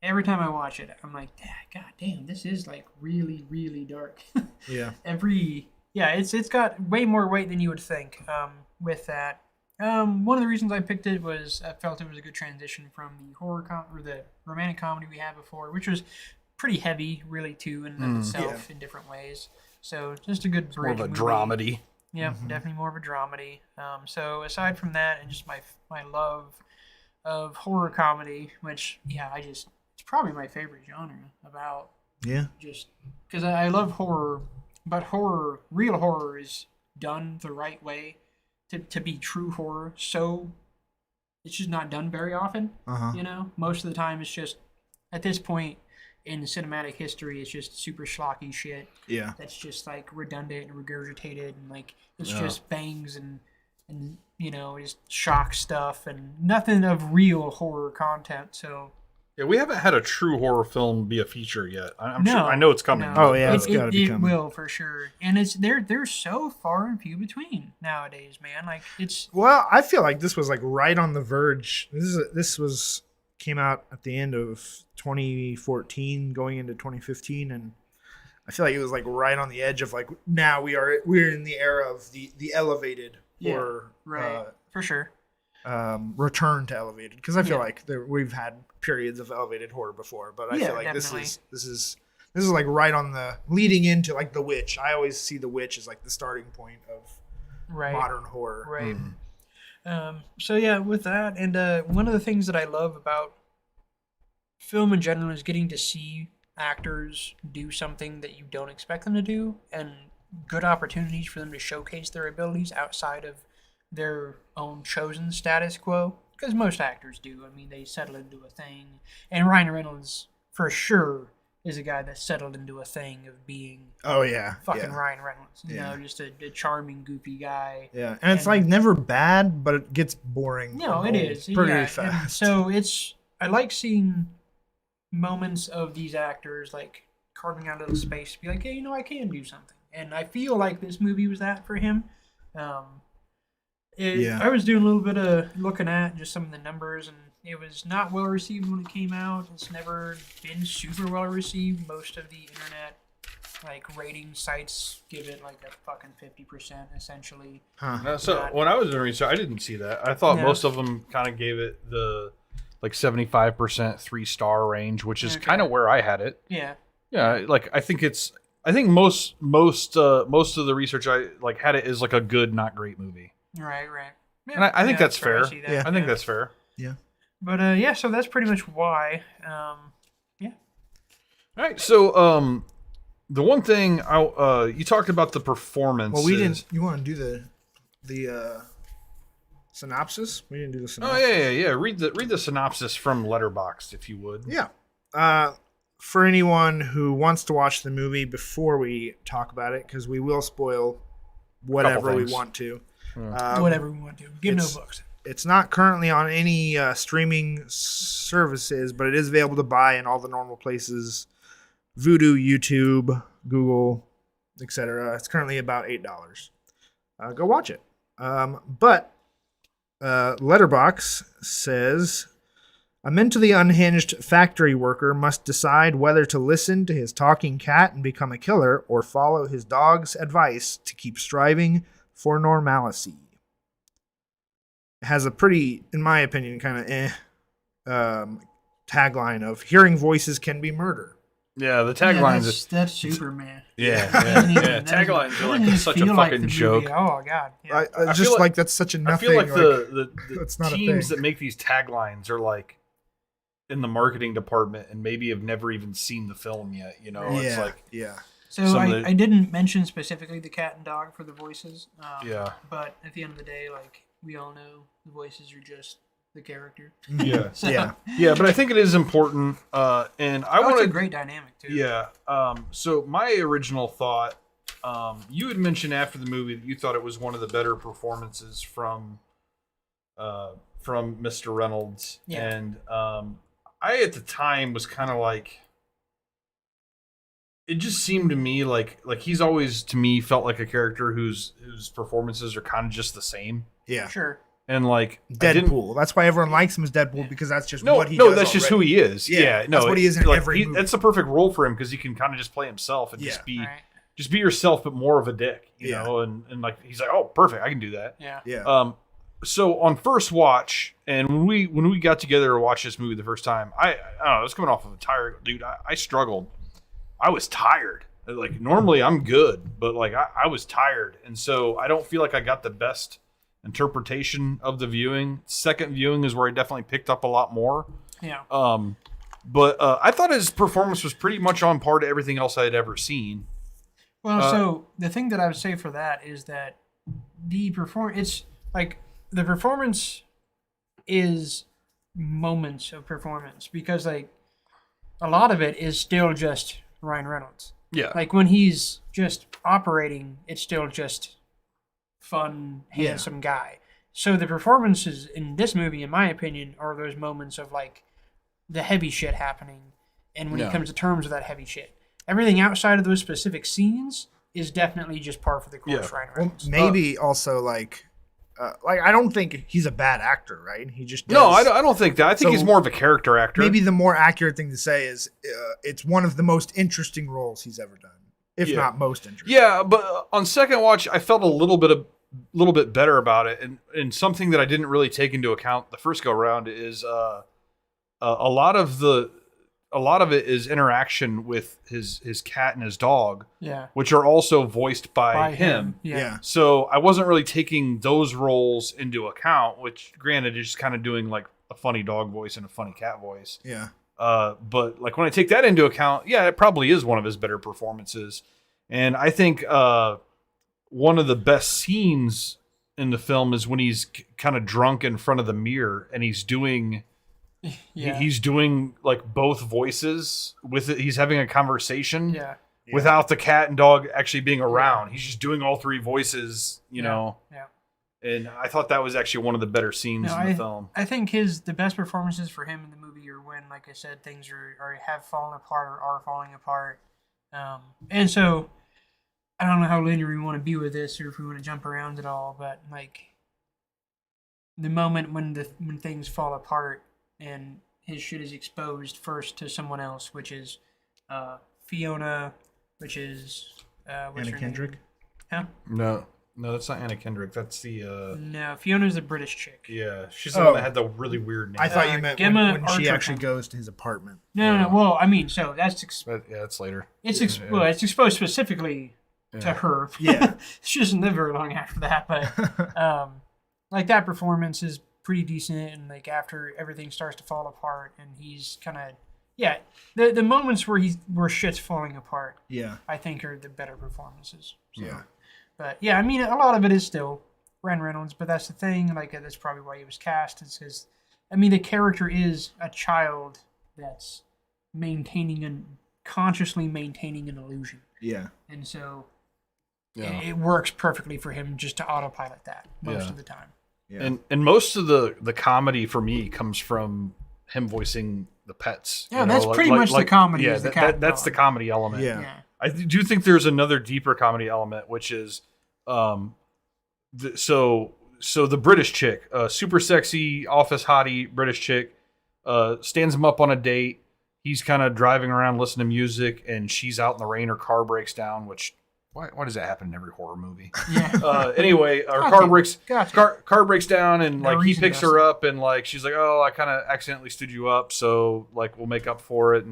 I'm like, God damn, this is, like, really, really dark. It's got way more weight than you would think with that. One of the reasons I picked it was I felt it was a good transition from the or the romantic comedy we had before, which was pretty heavy, really, too, in itself in different ways. So just a good bridge. More of a dramedy. Yeah, definitely more of a dramedy. So aside from that, and just my love of horror comedy, which it's probably my favorite genre. Just because I love horror, but real horror is done the right way. To be true horror, so it's just not done very often. Most of the time it's just, at this point in cinematic history, it's just super schlocky shit. That's just like redundant and regurgitated, and like it's just bangs and just shock stuff and nothing of real horror content. So we haven't had a true horror film be a feature yet. I'm sure. I know it's coming. No. Oh yeah, it's got to be coming. It will for sure, and they're so far and few between nowadays, man. Like it's. Well, I feel like this was like right on the verge. This came out at the end of 2014, going into 2015, and I feel like it was like right on the edge of like now we're in the era of the elevated horror. Right, for sure. return to elevated, because I feel like we've had periods of elevated horror before, but I feel like definitely. this is like right on the leading into like The Witch. I always see The Witch as like the starting point of modern horror. Right. So yeah, with that, and one of the things that I love about film in general is getting to see actors do something that you don't expect them to do, and good opportunities for them to showcase their abilities outside of their own chosen status quo, because most actors do. I mean, they settle into a thing, and Ryan Reynolds for sure is a guy that settled into a thing of being fucking Ryan Reynolds. You know, just a charming, goofy guy. Yeah, and it's like never bad, but it gets boring. No, it is pretty fast. And so I like seeing moments of these actors like carving out a little space to be like, hey, I can do something. And I feel like this movie was that for him. I was doing a little bit of looking at just some of the numbers, and it was not well received when it came out. It's never been super well received. Most of the internet rating sites give it like a fucking 50% essentially. No, so when I was doing research, I didn't see that. I thought most of them kind of gave it the 75% 3-star range, which is kind of where I had it. Yeah. Yeah, I think most of the research I had it as like a good, not great movie. Right. Yeah, and I think that's fair. I think that's fair. Yeah. But so that's pretty much why. All right. So the one thing you talked about the performance. Well, we didn't. You want to do the synopsis? We didn't do the synopsis. Oh yeah. Read the synopsis from Letterboxd, if you would. Yeah. For anyone who wants to watch the movie before we talk about it, because we will spoil whatever we want to. Whatever we want to. Give no books. It's not currently on any streaming services, but it is available to buy in all the normal places: Vudu, YouTube, Google, etc. It's currently about $8. Go watch it. But Letterboxd says a mentally unhinged factory worker must decide whether to listen to his talking cat and become a killer, or follow his dog's advice to keep striving for normalcy. It has a pretty, in my opinion, kind of tagline of "Hearing voices can be murder." Yeah, the taglines. That's Superman. Yeah. Taglines are like such a fucking joke. Oh god. Yeah. I just like that's such a nothing. I feel like the it's not teams that make these taglines are like in the marketing department and maybe have never even seen the film yet. It's like So I didn't mention specifically the cat and dog for the voices. But at the end of the day, we all know, the voices are just the character. Yeah. So, yeah, but I think it is important. And I want it's a great dynamic too. Yeah. So my original thought, you had mentioned after the movie that you thought it was one of the better performances from Mr. Reynolds. Yeah. And I at the time was kind of like, it just seemed to me like he's always, to me, felt like a character whose performances are kind of just the same. Yeah. Sure. And Deadpool. That's why everyone likes him as Deadpool, because that's just what he does. No, that's just who he is. Yeah. No, that's what he is in every movie. That's the perfect role for him, because he can kind of just play himself and just be yourself, but more of a dick, you know? And he's like, oh, perfect, I can do that. Yeah. Yeah. So on first watch, and when we got together to watch this movie the first time, I don't know, I was coming off of a tired, dude. I struggled. I was tired. Normally I'm good, but I was tired, and so I don't feel like I got the best interpretation of the viewing. Second viewing is where I definitely picked up a lot more. Yeah. But I thought his performance was pretty much on par to everything else I had ever seen. Well, so the thing that I would say for that is that the performance is moments of performance, because a lot of it is still just Ryan Reynolds. Yeah. When he's just operating, it's still just fun, handsome guy. So the performances in this movie, in my opinion, are those moments of the heavy shit happening, and when he comes to terms with that heavy shit. Everything outside of those specific scenes is definitely just par for the course. Ryan Reynolds. Well, maybe also I don't think he's a bad actor, right? He just does. No, I don't think that. I think he's more of a character actor. Maybe the more accurate thing to say is it's one of the most interesting roles he's ever done, if not most interesting. Yeah, but on second watch, I felt a little bit little bit better about it, and something that I didn't really take into account the first go around is a lot of it is interaction with his cat and his dog, which are also voiced by him. Yeah. So I wasn't really taking those roles into account, which granted is just kind of doing like a funny dog voice and a funny cat voice. Yeah. But like when I take that into account, yeah, it probably is one of his better performances. And I think one of the best scenes in the film is when he's kind of drunk in front of the mirror and he's doing like both voices with it. He's having a conversation without the cat and dog actually being around. He's just doing all three voices, you know. Yeah. And I thought that was actually one of the better scenes in the film. I think the best performances for him in the movie are when, like I said, things have fallen apart or are falling apart. And so I don't know how linear we want to be with this, or if we want to jump around at all, but like the moment when things fall apart and his shit is exposed first to someone else, which is Fiona, which is what's Anna her Kendrick. Name? Huh? No, that's not Anna Kendrick. That's the No, Fiona's the British chick. Yeah, she's the one that had the really weird name. I thought you meant when she actually goes to his apartment. No. Well, I mean, so that's that's later. It's exposed specifically to her. Yeah. She doesn't live very long after that, but like that performance is pretty decent, and like after everything starts to fall apart and he's kind of the moments where shit's falling apart, I think are the better performances. So. Yeah. But yeah, I mean, a lot of it is still Ryan Reynolds, but that's the thing. Like that's probably why he was cast. Is because, I mean, the character is a child that's consciously maintaining an illusion. Yeah. And so it works perfectly for him just to autopilot that most of the time. Yeah. And most of the comedy for me comes from him voicing the pets. Yeah, that's pretty much the comedy. Yeah, that's the comedy element. Yeah. I do think there's another deeper comedy element, which is, so the British chick, super sexy office hottie British chick, stands him up on a date. He's kind of driving around listening to music, and she's out in the rain. Her car breaks down, which why does that happen in every horror movie? Yeah. Anyway, her car breaks down, and like he picks her up, and like she's like, "Oh, I kind of accidentally stood you up, so like we'll make up for it."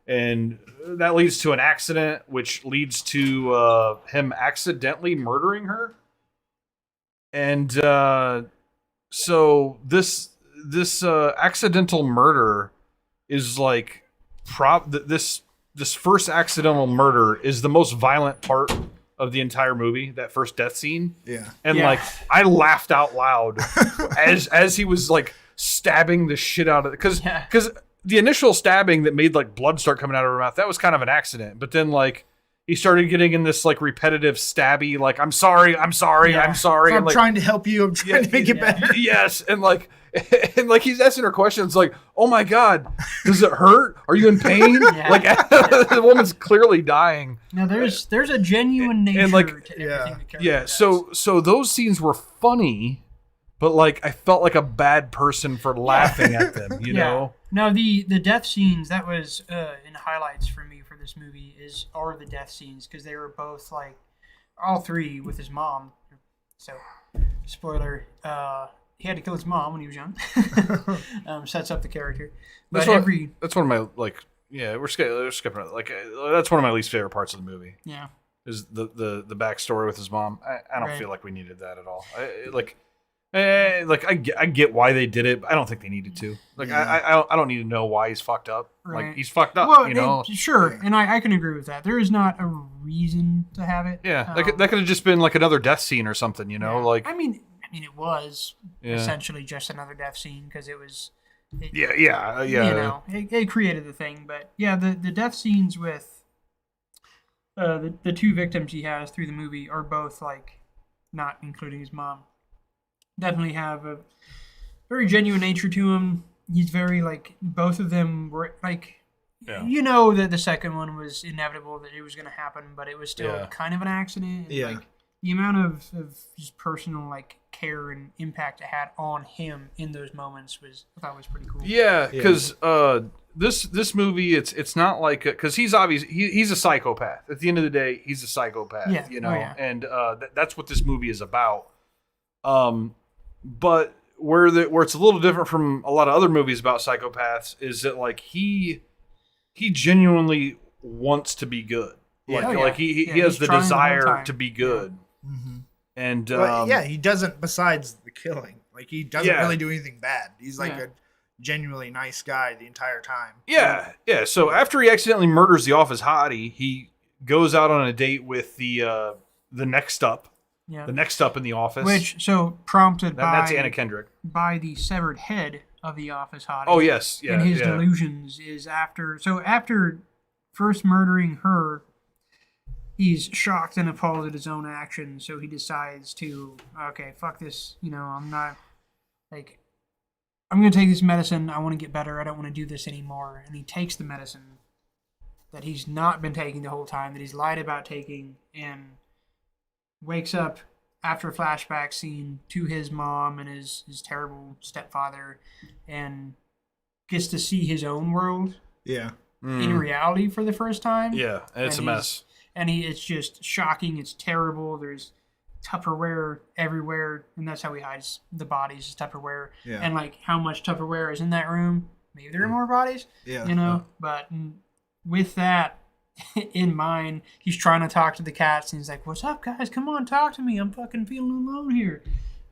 And that leads to an accident, which leads to him accidentally murdering her. And so this accidental murder is like this first accidental murder is the most violent part of the entire movie. That first death scene. Yeah. And like I laughed out loud as he was like stabbing the shit out of it because the initial stabbing that made like blood start coming out of her mouth, that was kind of an accident. But then like he started getting in this like repetitive stabby, like I'm sorry. I'm like, trying to help you. I'm trying to make it better. Yes, and like he's asking her questions like, "Oh my God, does it hurt? Are you in pain?" Like the woman's clearly dying. Now there's a genuine nature and, like, to everything the character does. So those scenes were funny, but like I felt like a bad person for laughing at them. You know. No, the death scenes that was in highlights for me for this movie are the death scenes because they were both like all three with his mom. So, spoiler, he had to kill his mom when he was young. Sets up the character. But that's one of my like we're skipping it. Like that's one of my least favorite parts of the movie. Yeah, is the backstory with his mom. I don't feel like we needed that at all. I get why they did it, but I don't think they needed to. Like I don't need to know why he's fucked up. Right. Like he's fucked up. Well, you know, sure, and I can agree with that. There is not a reason to have it. Yeah, that could have just been like another death scene or something. You know, like I mean, it was essentially just another death scene because it was. You know, it created the thing, but yeah, the death scenes with the two victims he has through the movie are both like, not including his mom, definitely have a very genuine nature to him. He's very like both of them were like, you know that the second one was inevitable that it was going to happen, but it was still kind of an accident. And, like, the amount of just personal like care and impact it had on him in those moments I thought was pretty cool. Yeah, because this movie, it's not like, because he's obviously he's a psychopath. At the end of the day, he's a psychopath. Yeah. You know, and that's what this movie is about. But where it's a little different from a lot of other movies about psychopaths is that like he genuinely wants to be good. Like he has the desire to be good. Yeah. Mm-hmm. And he doesn't. Besides the killing, like he doesn't really do anything bad. He's like a genuinely nice guy the entire time. Yeah. So after he accidentally murders the office hottie, he goes out on a date with the next up. Yeah. The next up in the office. Which prompted that's Anna Kendrick. By the severed head of the office hottie. Oh yes, yeah. And his delusions is after first murdering her, he's shocked and appalled at his own actions, so he decides to, okay, fuck this, I'm not, like, I'm going to take this medicine, I want to get better, I don't want to do this anymore, and he takes the medicine that he's not been taking the whole time, that he's lied about taking, and wakes up after a flashback scene to his mom and his terrible stepfather, and gets to see his own world in reality for the first time. Yeah, and it's a mess. And it's just shocking. It's terrible. There's Tupperware everywhere, and that's how he hides the bodies, is Tupperware. Yeah. And like how much Tupperware is in that room. Maybe there are more bodies. Yeah. But with that in mind, he's trying to talk to the cats, and he's like, "What's up, guys? Come on, talk to me. I'm fucking feeling alone here.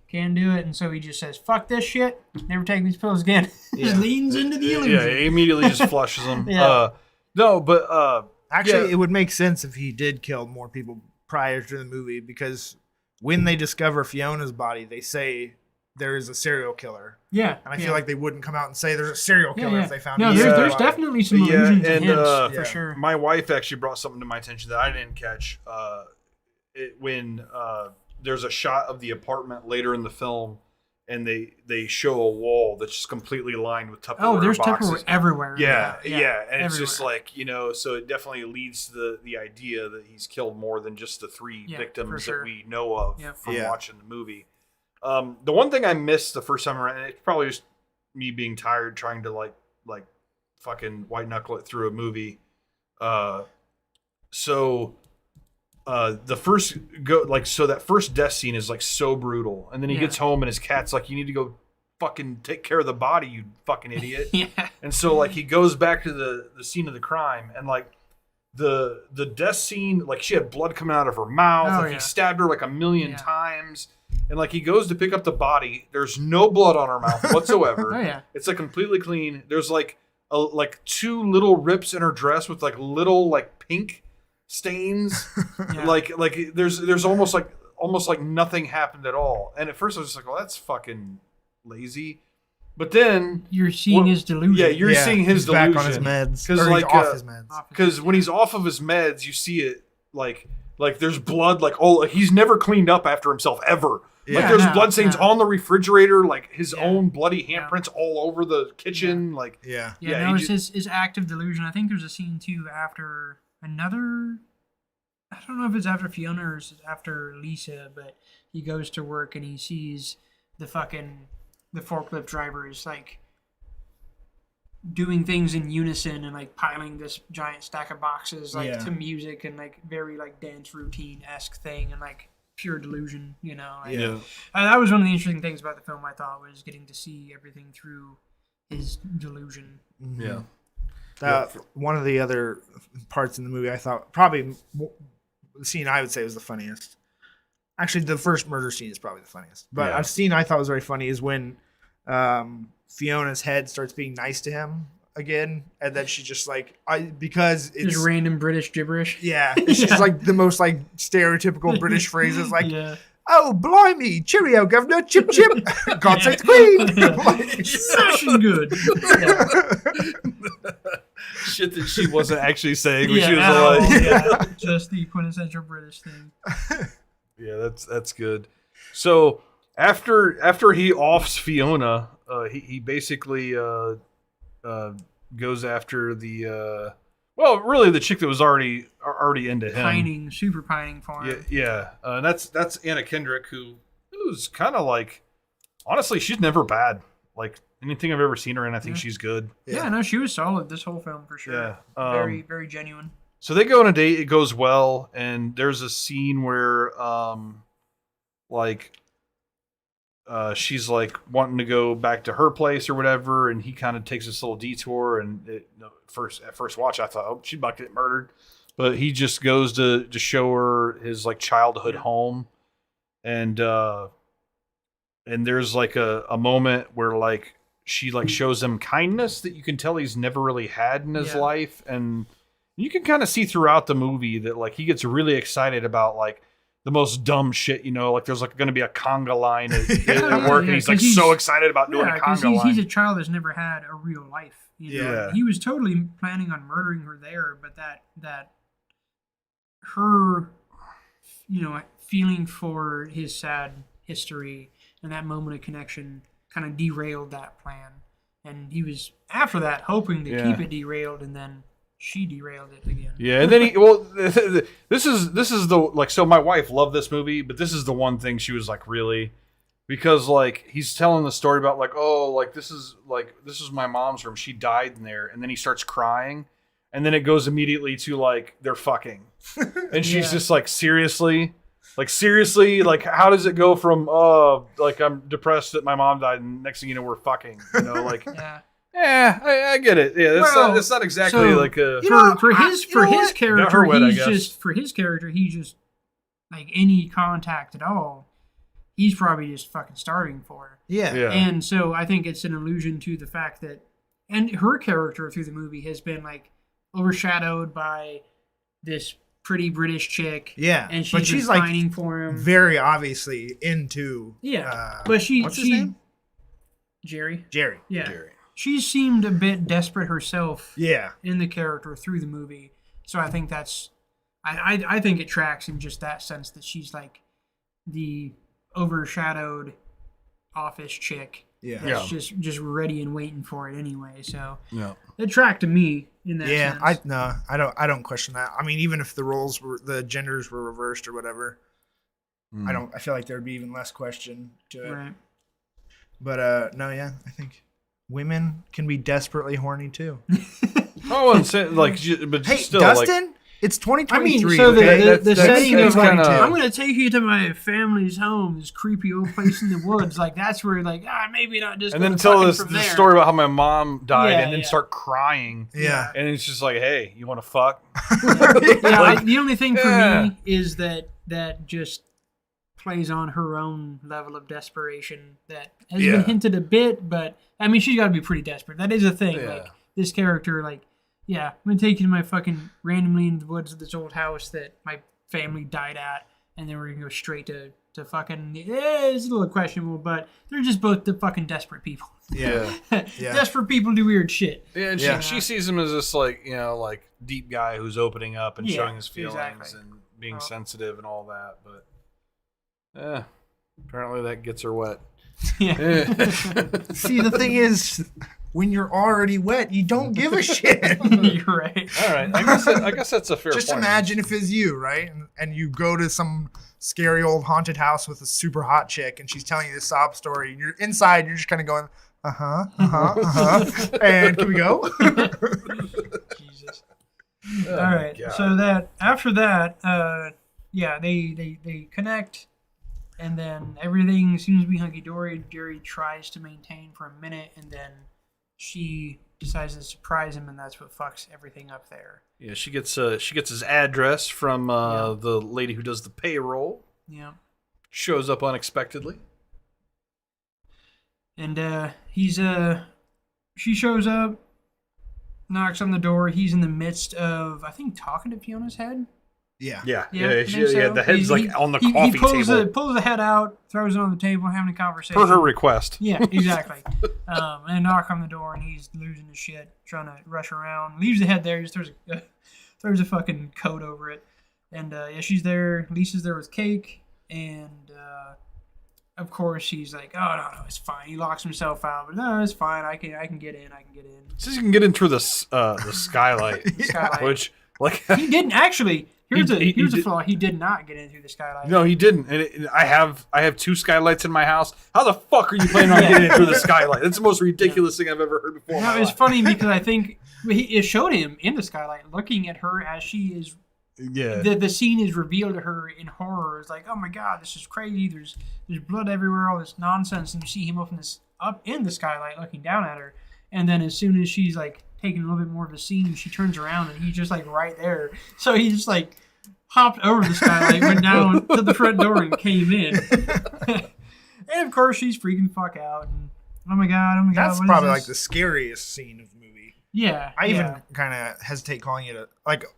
Can't do it." And so he just says, "Fuck this shit. Never taking these pills again." Just leans into the illusion. Yeah, he immediately just flushes them. No, but actually, it would make sense if he did kill more people prior to the movie, because when they discover Fiona's body, they say there is a serial killer. Yeah. And I feel like they wouldn't come out and say there's a serial killer if they found No, there's definitely some illusions and hints, for sure. My wife actually brought something to my attention that I didn't catch. When there's a shot of the apartment later in the film, and they show a wall that's just completely lined with Tupperware Oh, there's boxes. Tupperware everywhere. Yeah. And everywhere. it's just like, so it definitely leads to the idea that he's killed more than just the 3 victims that we know of from watching the movie. The one thing I missed the first time around, and it's probably just me being tired trying to like fucking white knuckle it through a movie. That first death scene is like so brutal, and then he gets home and his cat's like, "You need to go fucking take care of the body, you fucking idiot." And so like he goes back to the scene of the crime, and like the death scene, like she had blood coming out of her mouth, he stabbed her like a million times, and like he goes to pick up the body, there's no blood on her mouth whatsoever. It's like completely clean. There's like 2 little rips in her dress with like little like pink stains. like there's almost like nothing happened at all. And at first I was just like, well, that's fucking lazy. But then you're seeing his delusion. Yeah, you're seeing his delusion. Back on his meds. Because when he's off of his meds, you see it like there's blood, like he's never cleaned up after himself ever. Like there's blood stains on the refrigerator, like his own bloody handprints all over the kitchen. It's his active delusion. I think there's a scene too after another, I don't know if it's after Fiona or it's after Lisa, but he goes to work and he sees the forklift driver is like doing things in unison and like piling this giant stack of boxes to music and like very like dance routine-esque thing, and like pure delusion, that was one of the interesting things about the film, I thought, was getting to see everything through his delusion. One of the other parts in the movie I thought probably the scene I would say was the funniest. Actually, the first murder scene is probably the funniest. But a scene I thought was very funny is when Fiona's head starts being nice to him again, and then she just like because it's just random British gibberish. Yeah, it's just like the most like stereotypical British phrases like. Oh, blimey, cheerio, governor, chip, chip. God save the queen. Smashing good. Shit that she wasn't actually saying when she was alive. Just the quintessential British thing. Yeah, that's good. So after he offs Fiona, he basically goes after the Well, really, the chick that was already into him, super pining for him. Yeah. That's Anna Kendrick, who's kind of like, honestly, she's never bad. Like anything I've ever seen her in, I think she's good. Yeah, no, she was solid this whole film for sure. Yeah, very, very genuine. So they go on a date. It goes well, and there's a scene where, she's like wanting to go back to her place or whatever, and he kind of takes this little detour. And at first watch, I thought, oh, she's about to get murdered, but he just goes to show her his like childhood home, and there's like a moment where like she like shows him kindness that you can tell he's never really had in his life, and you can kind of see throughout the movie that like he gets really excited about like the most dumb shit, like there's like going to be a conga line at work, and he's like so excited about doing a conga line. He's a child that's never had a real life. Yeah, he was totally planning on murdering her there, but that her, feeling for his sad history and that moment of connection kind of derailed that plan, and he was after that hoping to keep it derailed, and then she derailed it again. Yeah, and then this is the like, so my wife loved this movie, but this is the one thing she was like, really, because like he's telling the story about like, oh, like this is my mom's room, she died in there, and then he starts crying, and then it goes immediately to like they're fucking, and she's just like, seriously, like how does it go from like I'm depressed that my mom died, and next thing you know we're fucking, like. Yeah, I get it. Yeah, that's not exactly like a for his character. For his character, he just like any contact at all. He's probably just fucking starving for her. Yeah. And so I think it's an allusion to the fact that, and her character through the movie has been like overshadowed by this pretty British chick. Yeah, and she's pining like for him. Very obviously into. Yeah, but what's his name? Jerry. Yeah. Jerry. She seemed a bit desperate herself. Yeah. In the character through the movie, so I think that's, I think it tracks in just that sense that she's like the overshadowed office chick. Yeah. That's just ready and waiting for it anyway. So it tracked to me in that sense. I don't question that. I mean, even if the genders were reversed or whatever, I feel like there'd be even less question to it. Right. But I think women can be desperately horny too. Oh, and but hey, still, Dustin, like, it's 2023. I mean, so the setting is kind of. I'm going to take you to my family's home, this creepy old place in the woods. Like that's where, like, maybe not just. And then tell this story about how my mom died, and then start crying. Yeah, and it's just like, hey, you want to fuck? The only thing for me is that just plays on her own level of desperation that has been hinted a bit, but I mean, she's got to be pretty desperate. That is a thing. Like this character, like, I'm gonna take you to my fucking randomly in the woods of this old house that my family died at, and then we're gonna go straight to fucking. It's a little questionable, but they're just both the fucking desperate people. Yeah. Desperate people do weird shit. Yeah, and she sees him as this like like deep guy who's opening up and showing his feelings and being sensitive and all that, but. Apparently that gets her wet. Yeah. See, the thing is, when you're already wet, you don't give a shit. You're right. All right. I guess that's a fair point. Just imagine if it's you, right? And you go to some scary old haunted house with a super hot chick, and she's telling you this sob story, and you're inside, you're just kind of going, and can we go? Jesus. All right. God. So that after that, they connect. And then everything seems to be hunky-dory. Jerry tries to maintain for a minute, and then she decides to surprise him, and that's what fucks everything up there. Yeah, she gets his address from the lady who does the payroll. Yeah. Shows up unexpectedly. And she shows up, knocks on the door. He's in the midst of, I think, talking to Fiona's head. Yeah. So. The head's on the coffee table. Pulls the head out, throws it on the table, having a conversation. Per her request. Yeah, exactly. And knock on the door, and he's losing his shit, trying to rush around. Leaves the head there, just throws a fucking coat over it. And she's there. Lisa's there with cake, and of course, he's like, "Oh no, it's fine." He locks himself out, but no, it's fine. I can get in. Says you can get in through the skylight, Skylight. which like he didn't actually. Here's he a flaw. He did not get in through the skylight. No, he didn't. And I have 2 skylights in my house. How the fuck are you planning on getting in through the skylight? That's the most ridiculous thing I've ever heard before. No, it's funny because I think it showed him in the skylight looking at her as she is. Yeah. The scene is revealed to her in horror. It's like, oh my god, this is crazy. There's blood everywhere, all this nonsense, and you see him up in the skylight looking down at her. And then as soon as she's like taking a little bit more of a scene, she turns around and he's just like right there. So he just like hopped over the skylight, went down to the front door and came in. And of course she's freaking the fuck out. And oh my god. That's probably like the scariest scene of the movie. Yeah. I even kind of hesitate calling it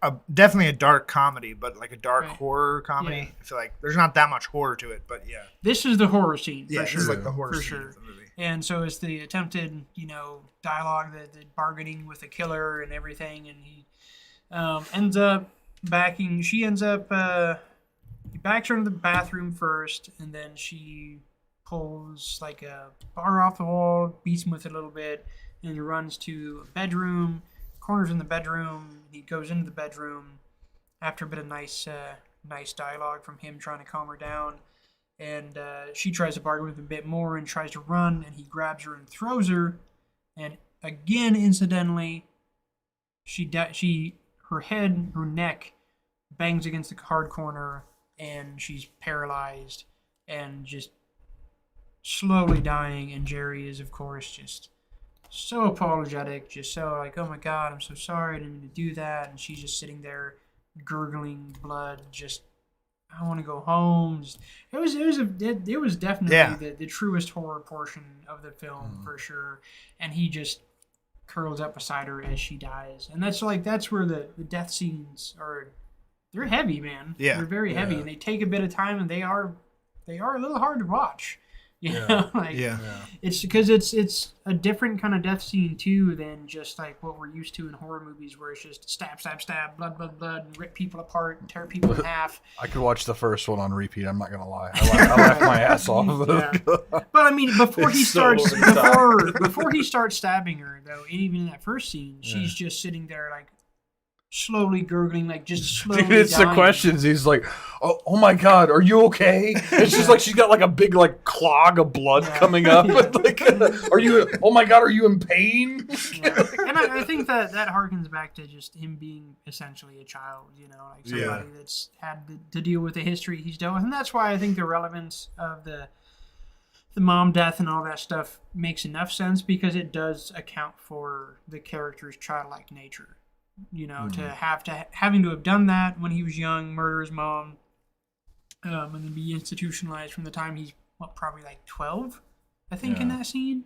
a definitely a dark comedy, but like a dark horror comedy. Yeah. I feel like there's not that much horror to it, but yeah. This is the horror scene. Yeah, for sure. this is like the horror for scene sure. of the movie. And so it's the attempted, dialogue, the bargaining with the killer and everything. And he ends up backing. She ends up. He backs her into the bathroom first, and then she pulls like a bar off the wall, beats him with it a little bit, and he runs to a bedroom. Corners in the bedroom. He goes into the bedroom after a bit of nice dialogue from him trying to calm her down. And she tries to bargain with him a bit more and tries to run, and he grabs her and throws her. And again, incidentally, her neck bangs against the hard corner, and she's paralyzed and just slowly dying. And Jerry is, of course, just so apologetic, just so like, oh my god, I'm so sorry, I didn't mean to do that. And she's just sitting there, gurgling blood, just. I want to go home. It was definitely the truest horror portion of the film for sure. And he just curls up beside her as she dies, and that's where the death scenes they're heavy, man. Yeah, they're very heavy, and they take a bit of time, and they are a little hard to watch. You know, it's because it's a different kind of death scene too than just like what we're used to in horror movies, where it's just stab, stab, stab, blood, blood, blood, and rip people apart and tear people in half. I could watch the first one on repeat. I'm not gonna lie. I laughed my ass off. Yeah. But I mean, before he starts stabbing her, though, even in that first scene, she's just sitting there like slowly gurgling, like just slowly Dude, it's dying. the questions. He's like, oh my god, are you okay? It's just like she's got like a big like clog of blood coming up. And, like, oh my god, are you in pain? Yeah. And I think that harkens back to just him being essentially a child, like somebody that's had to deal with the history he's dealt with. And that's why I think the relevance of the mom death and all that stuff makes enough sense, because it does account for the character's childlike nature. Having to have done that when he was young, murder his mom, and then be institutionalized from the time he's probably like 12, I think, in that scene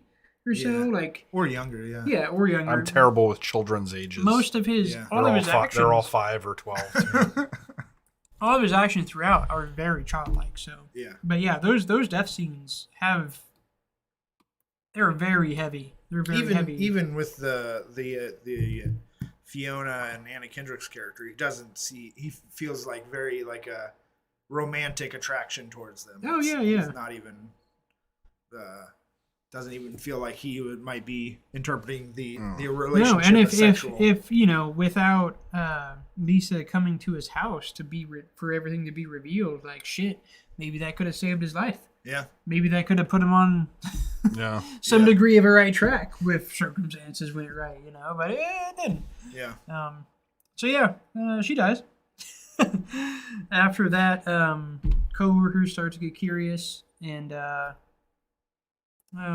or so, or younger, yeah, or younger. I'm terrible with children's ages. Most of his, all of his actions, they're all 5 or 12. all of his actions throughout are very childlike. So but those death scenes they're very heavy. They're very heavy. Even with the Fiona and Anna Kendrick's character, he feels like very like a romantic attraction towards them. Oh, yeah. It's not even doesn't even feel like he might be interpreting the relationship. No, and as sexual. if without Lisa coming to his house for everything to be revealed, like shit, maybe that could have saved his life. Yeah. Maybe that could have put him on some degree of a right track if circumstances went right, but it didn't. Yeah. She dies. After that, co-workers start to get curious, and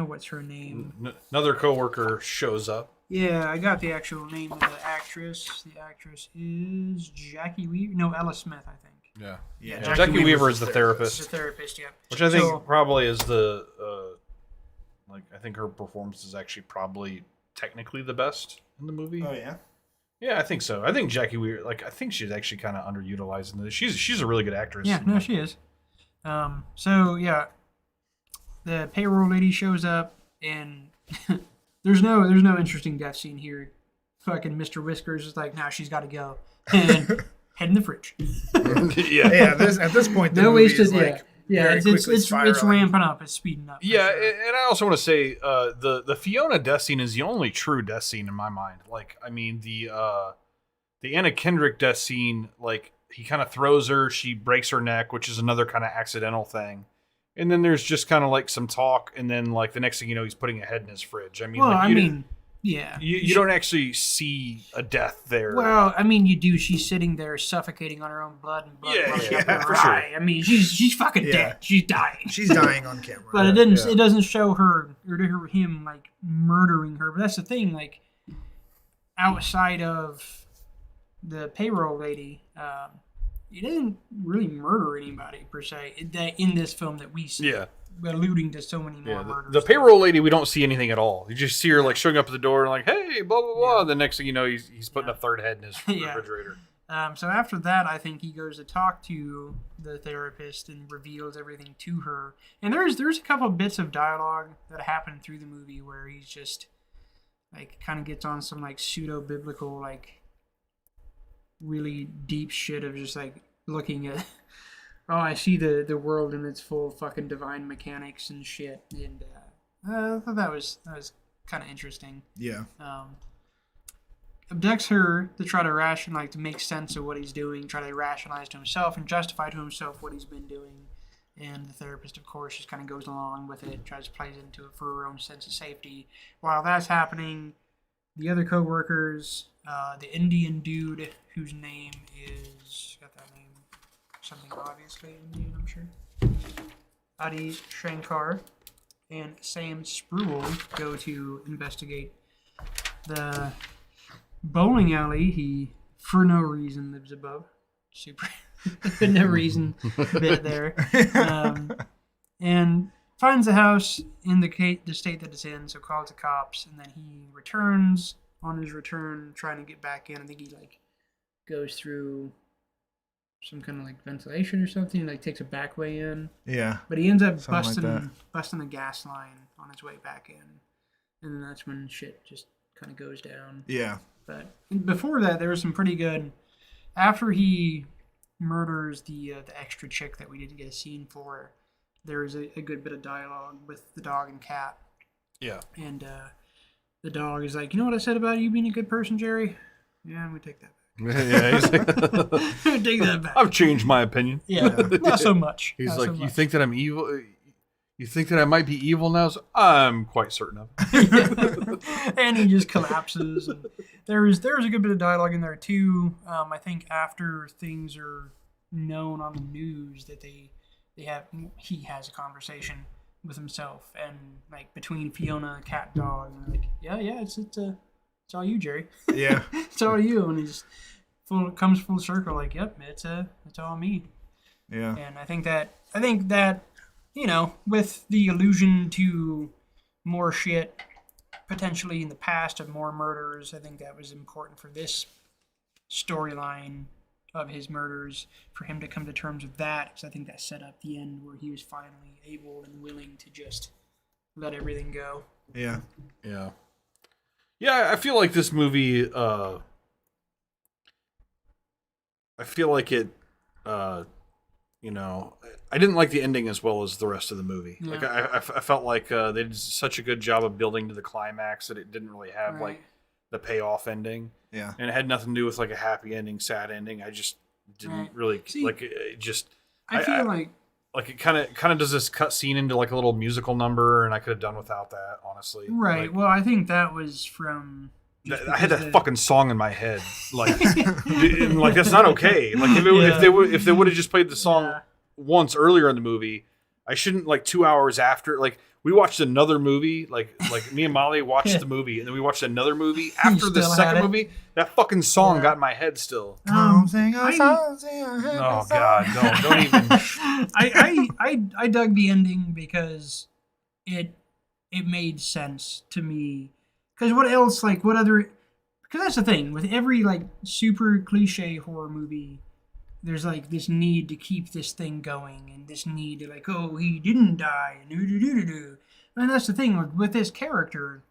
what's her name? Another co-worker shows up. Yeah, I got the actual name of the actress. The actress is Jackie Weaver. No, Ella Smith, I think. Yeah. Jackie Weaver is the therapist. The therapist, yeah. Which I think probably is the I think her performance is actually probably technically the best in the movie. Oh yeah. Yeah, I think so. I think Jackie Weaver, I think she's actually kind of underutilized in this. She's a really good actress. Yeah, no, she is. The payroll lady shows up, and there's no interesting death scene here. Fucking Mr. Whiskers is like, nah, she's got to go, and head in the fridge. At this point, the no movie wasted. is like Yeah, it's ramping up. It's speeding up. Yeah, sure. And I also want to say the Fiona death scene is the only true death scene in my mind. Like, I mean, the Anna Kendrick death scene, like, he kind of throws her, she breaks her neck, which is another kind of accidental thing. And then there's just kind of like some talk, and then like the next thing you know, he's putting a head in his fridge. I mean, well, like, yeah. You don't actually see a death there. Well, I mean, you do. She's sitting there suffocating on her own blood and blood rushing up her for eye. I mean, she's fucking dead. She's dying. She's dying on camera. But it doesn't show her or him like murdering her. But that's the thing. Like, outside of the payroll lady, he didn't really murder anybody per se in this film that we see. Yeah. Alluding to so many more murders. The payroll lady, we don't see anything at all. You just see her like showing up at the door and like, hey, blah blah blah. The next thing you know, he's putting a third head in his refrigerator. So after that, I think he goes to talk to the therapist and reveals everything to her. And there's a couple of bits of dialogue that happen through the movie where he's just like kind of gets on some like pseudo biblical like really deep shit of just like looking at. Oh, I see the world in its full fucking divine mechanics and shit, and I thought that was kind of interesting. Yeah. Abducts her to try to to make sense of what he's doing, try to rationalize to himself and justify to himself what he's been doing. And the therapist, of course, just kind of goes along with it, tries to play into it for her own sense of safety. While that's happening, the other co-workers, the Indian dude whose name is got that name. Something obviously Indian, I'm sure. Adi Shankar and Sam Spruill go to investigate the bowling alley he, for no reason, lives above. Super. No reason bit there. And finds the house in the state that it's in, so calls the cops, and then he returns. On his return, trying to get back in, I think he like goes through some kind of like ventilation or something, like takes a back way in. Yeah. But he ends up busting a gas line on his way back in. And then that's when shit just kind of goes down. Yeah. But before that, there was some pretty good... After he murders the extra chick that we didn't get a scene for, there is a good bit of dialogue with the dog and cat. Yeah. And the dog is like, you know what I said about you being a good person, Jerry? Yeah, we take that back. Yeah, he's like, take that back. I've changed my opinion. Yeah, not so much. He's like, you think that I'm evil? You think that I might be evil now? So I'm quite certain of it. And he just collapses. And there's a good bit of dialogue in there too. I think after things are known on the news that he has a conversation with himself and like between Fiona, cat, dog, and like, yeah, it's all you, Jerry. Yeah. It's all you. And he just comes full circle like, yep, it's all me. Yeah. And I think that, you know, with the allusion to more shit potentially in the past of more murders, I think that was important for this storyline of his murders, for him to come to terms with that, because I think that set up the end where he was finally able and willing to just let everything go. Yeah. Yeah. Yeah, I feel like this movie, I feel like it, you know, I didn't like the ending as well as the rest of the movie. Yeah. Like, I felt like they did such a good job of building to the climax that it didn't really have, like, the payoff ending. Yeah. And it had nothing to do with, like, a happy ending, sad ending. I just didn't really, see, like, it just... I feel like... Like, it kind of does this cut scene into, like, a little musical number, and I could have done without that, honestly. Right. Like, well, I think that was from... I had that fucking song in my head. Like, and, like, that's not okay. Like, if they would have just played the song once earlier in the movie, I shouldn't, like, 2 hours after... Like, we watched another movie, like me and Molly watched the movie, and then we watched another movie after the second movie. That fucking song got in my head still. Come sing a song, oh God, don't even. I dug the ending because it made sense to me. Because what else? Like what other? Because that's the thing with every like super cliche horror movie. There's like this need to keep this thing going and this need to like, oh, he didn't die. And that's the thing with this character.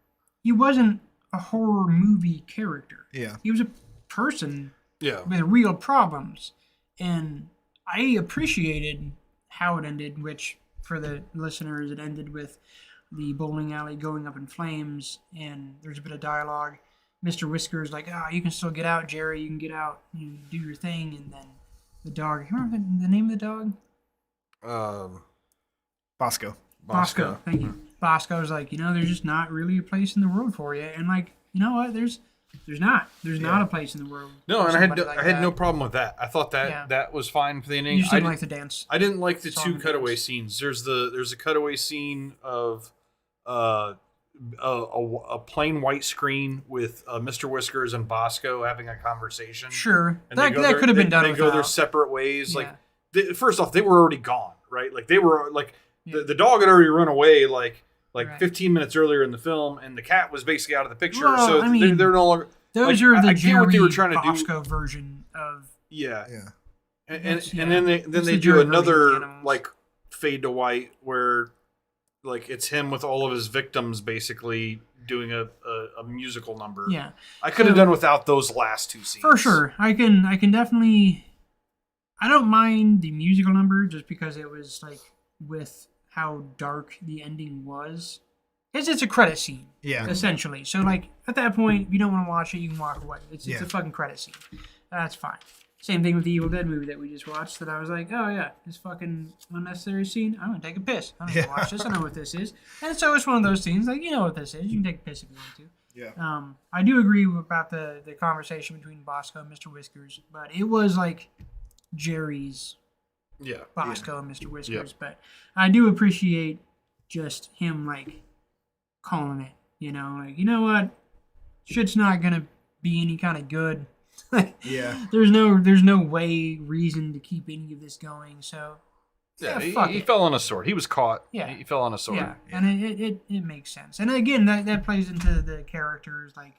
He wasn't a horror movie character. Yeah. He was a person with real problems. And I appreciated how it ended, which for the listeners, it ended with the bowling alley going up in flames, and there's a bit of dialogue. Mr. Whiskers like, you can still get out, Jerry. You can get out. You do your thing, and then the dog. You remember the name of the dog? Bosco. Bosco. Thank you. Bosco's like, there's just not really a place in the world for you, and like, you know what? There's not a place in the world. No, and I had no problem with that. I thought that was fine for the ending. You just didn't like the dance. I didn't like the two cutaway scenes. There's a cutaway scene of a plain white screen with Mr. Whiskers and Bosco having a conversation. Sure, and that could have been done. They go their separate ways. Yeah. Like, first off, they were already gone, right? Like they were like the dog had already run away. Like right. 15 minutes earlier in the film, and the cat was basically out of the picture. Well, so they're no longer. Those are the Jerry what they were trying to Bosco version of. Yeah. And then they do another like fade to white where like it's him with all of his victims basically doing a musical number. Yeah. I could have done without those last two scenes. For sure. I can definitely I don't mind the musical number just because it was like with how dark the ending was. It's a credit scene. Yeah. Essentially. So like at that point, if you don't want to watch it, you can walk away. It's a fucking credit scene. That's fine. Same thing with the Evil Dead movie that we just watched that I was like, oh yeah, this fucking unnecessary scene. I'm going to take a piss. I'm going to watch this. I know what this is. And so it's one of those scenes like, you know what this is. You can take a piss if you want to. Yeah. I do agree about the conversation between Bosco and Mr. Whiskers, but it was like Jerry's Bosco and Mr. Whiskers. But I do appreciate just him like calling it, like, you know what? Shit's not going to be any kind of good. There's no reason to keep any of this going. So he fell on a sword. He was caught. Yeah, he fell on a sword. Yeah, and it makes sense. And again, that plays into the characters. Like,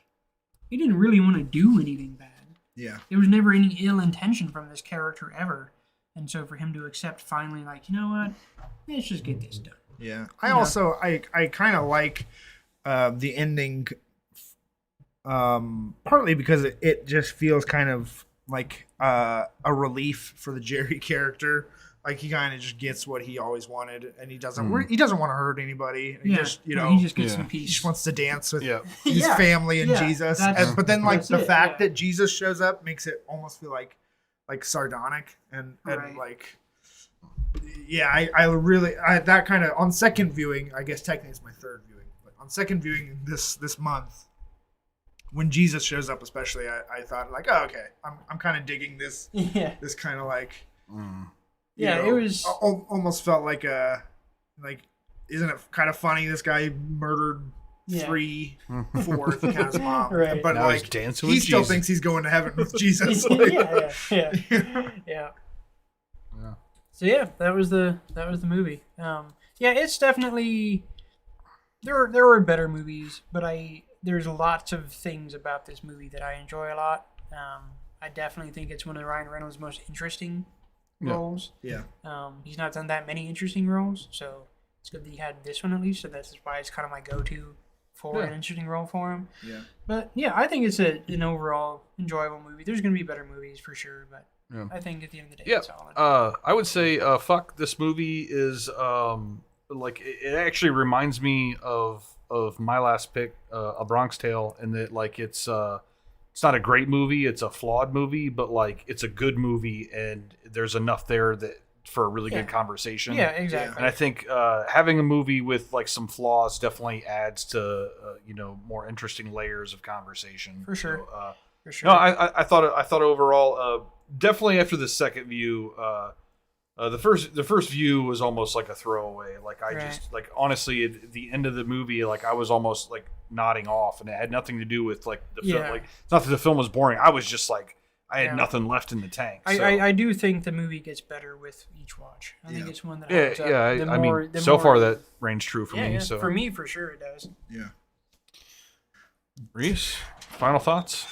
he didn't really want to do anything bad. Yeah, there was never any ill intention from this character ever. And so for him to accept finally, like, you know what, let's just get this done. Yeah, I kind of like the ending. Partly because it just feels kind of like a relief for the Jerry character. Like he kind of just gets what he always wanted, and he doesn't want to hurt anybody. He just he just gets some peace. He just wants to dance with his family and Jesus. But then like the fact that Jesus shows up makes it almost feel like sardonic and like I really that kind of on second viewing. I guess technically it's my third viewing, but on second viewing this month. When Jesus shows up, especially, I thought like, oh, okay, I'm kind of digging this. This kind of like, it was almost felt like isn't it kind of funny? This guy murdered 3/4 the cat's mom, right. But now like he still thinks he's going to heaven with Jesus. Yeah. So that was the movie. It's definitely there were better movies, but there's lots of things about this movie that I enjoy a lot. I definitely think it's one of Ryan Reynolds' most interesting roles. Yeah. He's not done that many interesting roles, so it's good that he had this one at least. So that's why it's kind of my go-to for an interesting role for him. Yeah. But I think it's an overall enjoyable movie. There's going to be better movies for sure, but I think at the end of the day, it's solid. I would say, fuck, this movie is like it actually reminds me of my last pick, A Bronx Tale, and that like it's not a great movie, it's a flawed movie, but like it's a good movie, and there's enough there that for a really good conversation. Yeah, exactly. And I think having a movie with like some flaws definitely adds to more interesting layers of conversation. For sure. So, for sure. No, I thought overall, definitely after the second view. The first view was almost like a throwaway. Like just like honestly, at the end of the movie, like I was almost like nodding off, and it had nothing to do with like the film. Like it's not that the film was boring. I was just like I had nothing left in the tank. So. I do think the movie gets better with each watch. I think it's one that so far that reigns true for me. So for me, for sure, it does. Yeah. Reese, final thoughts?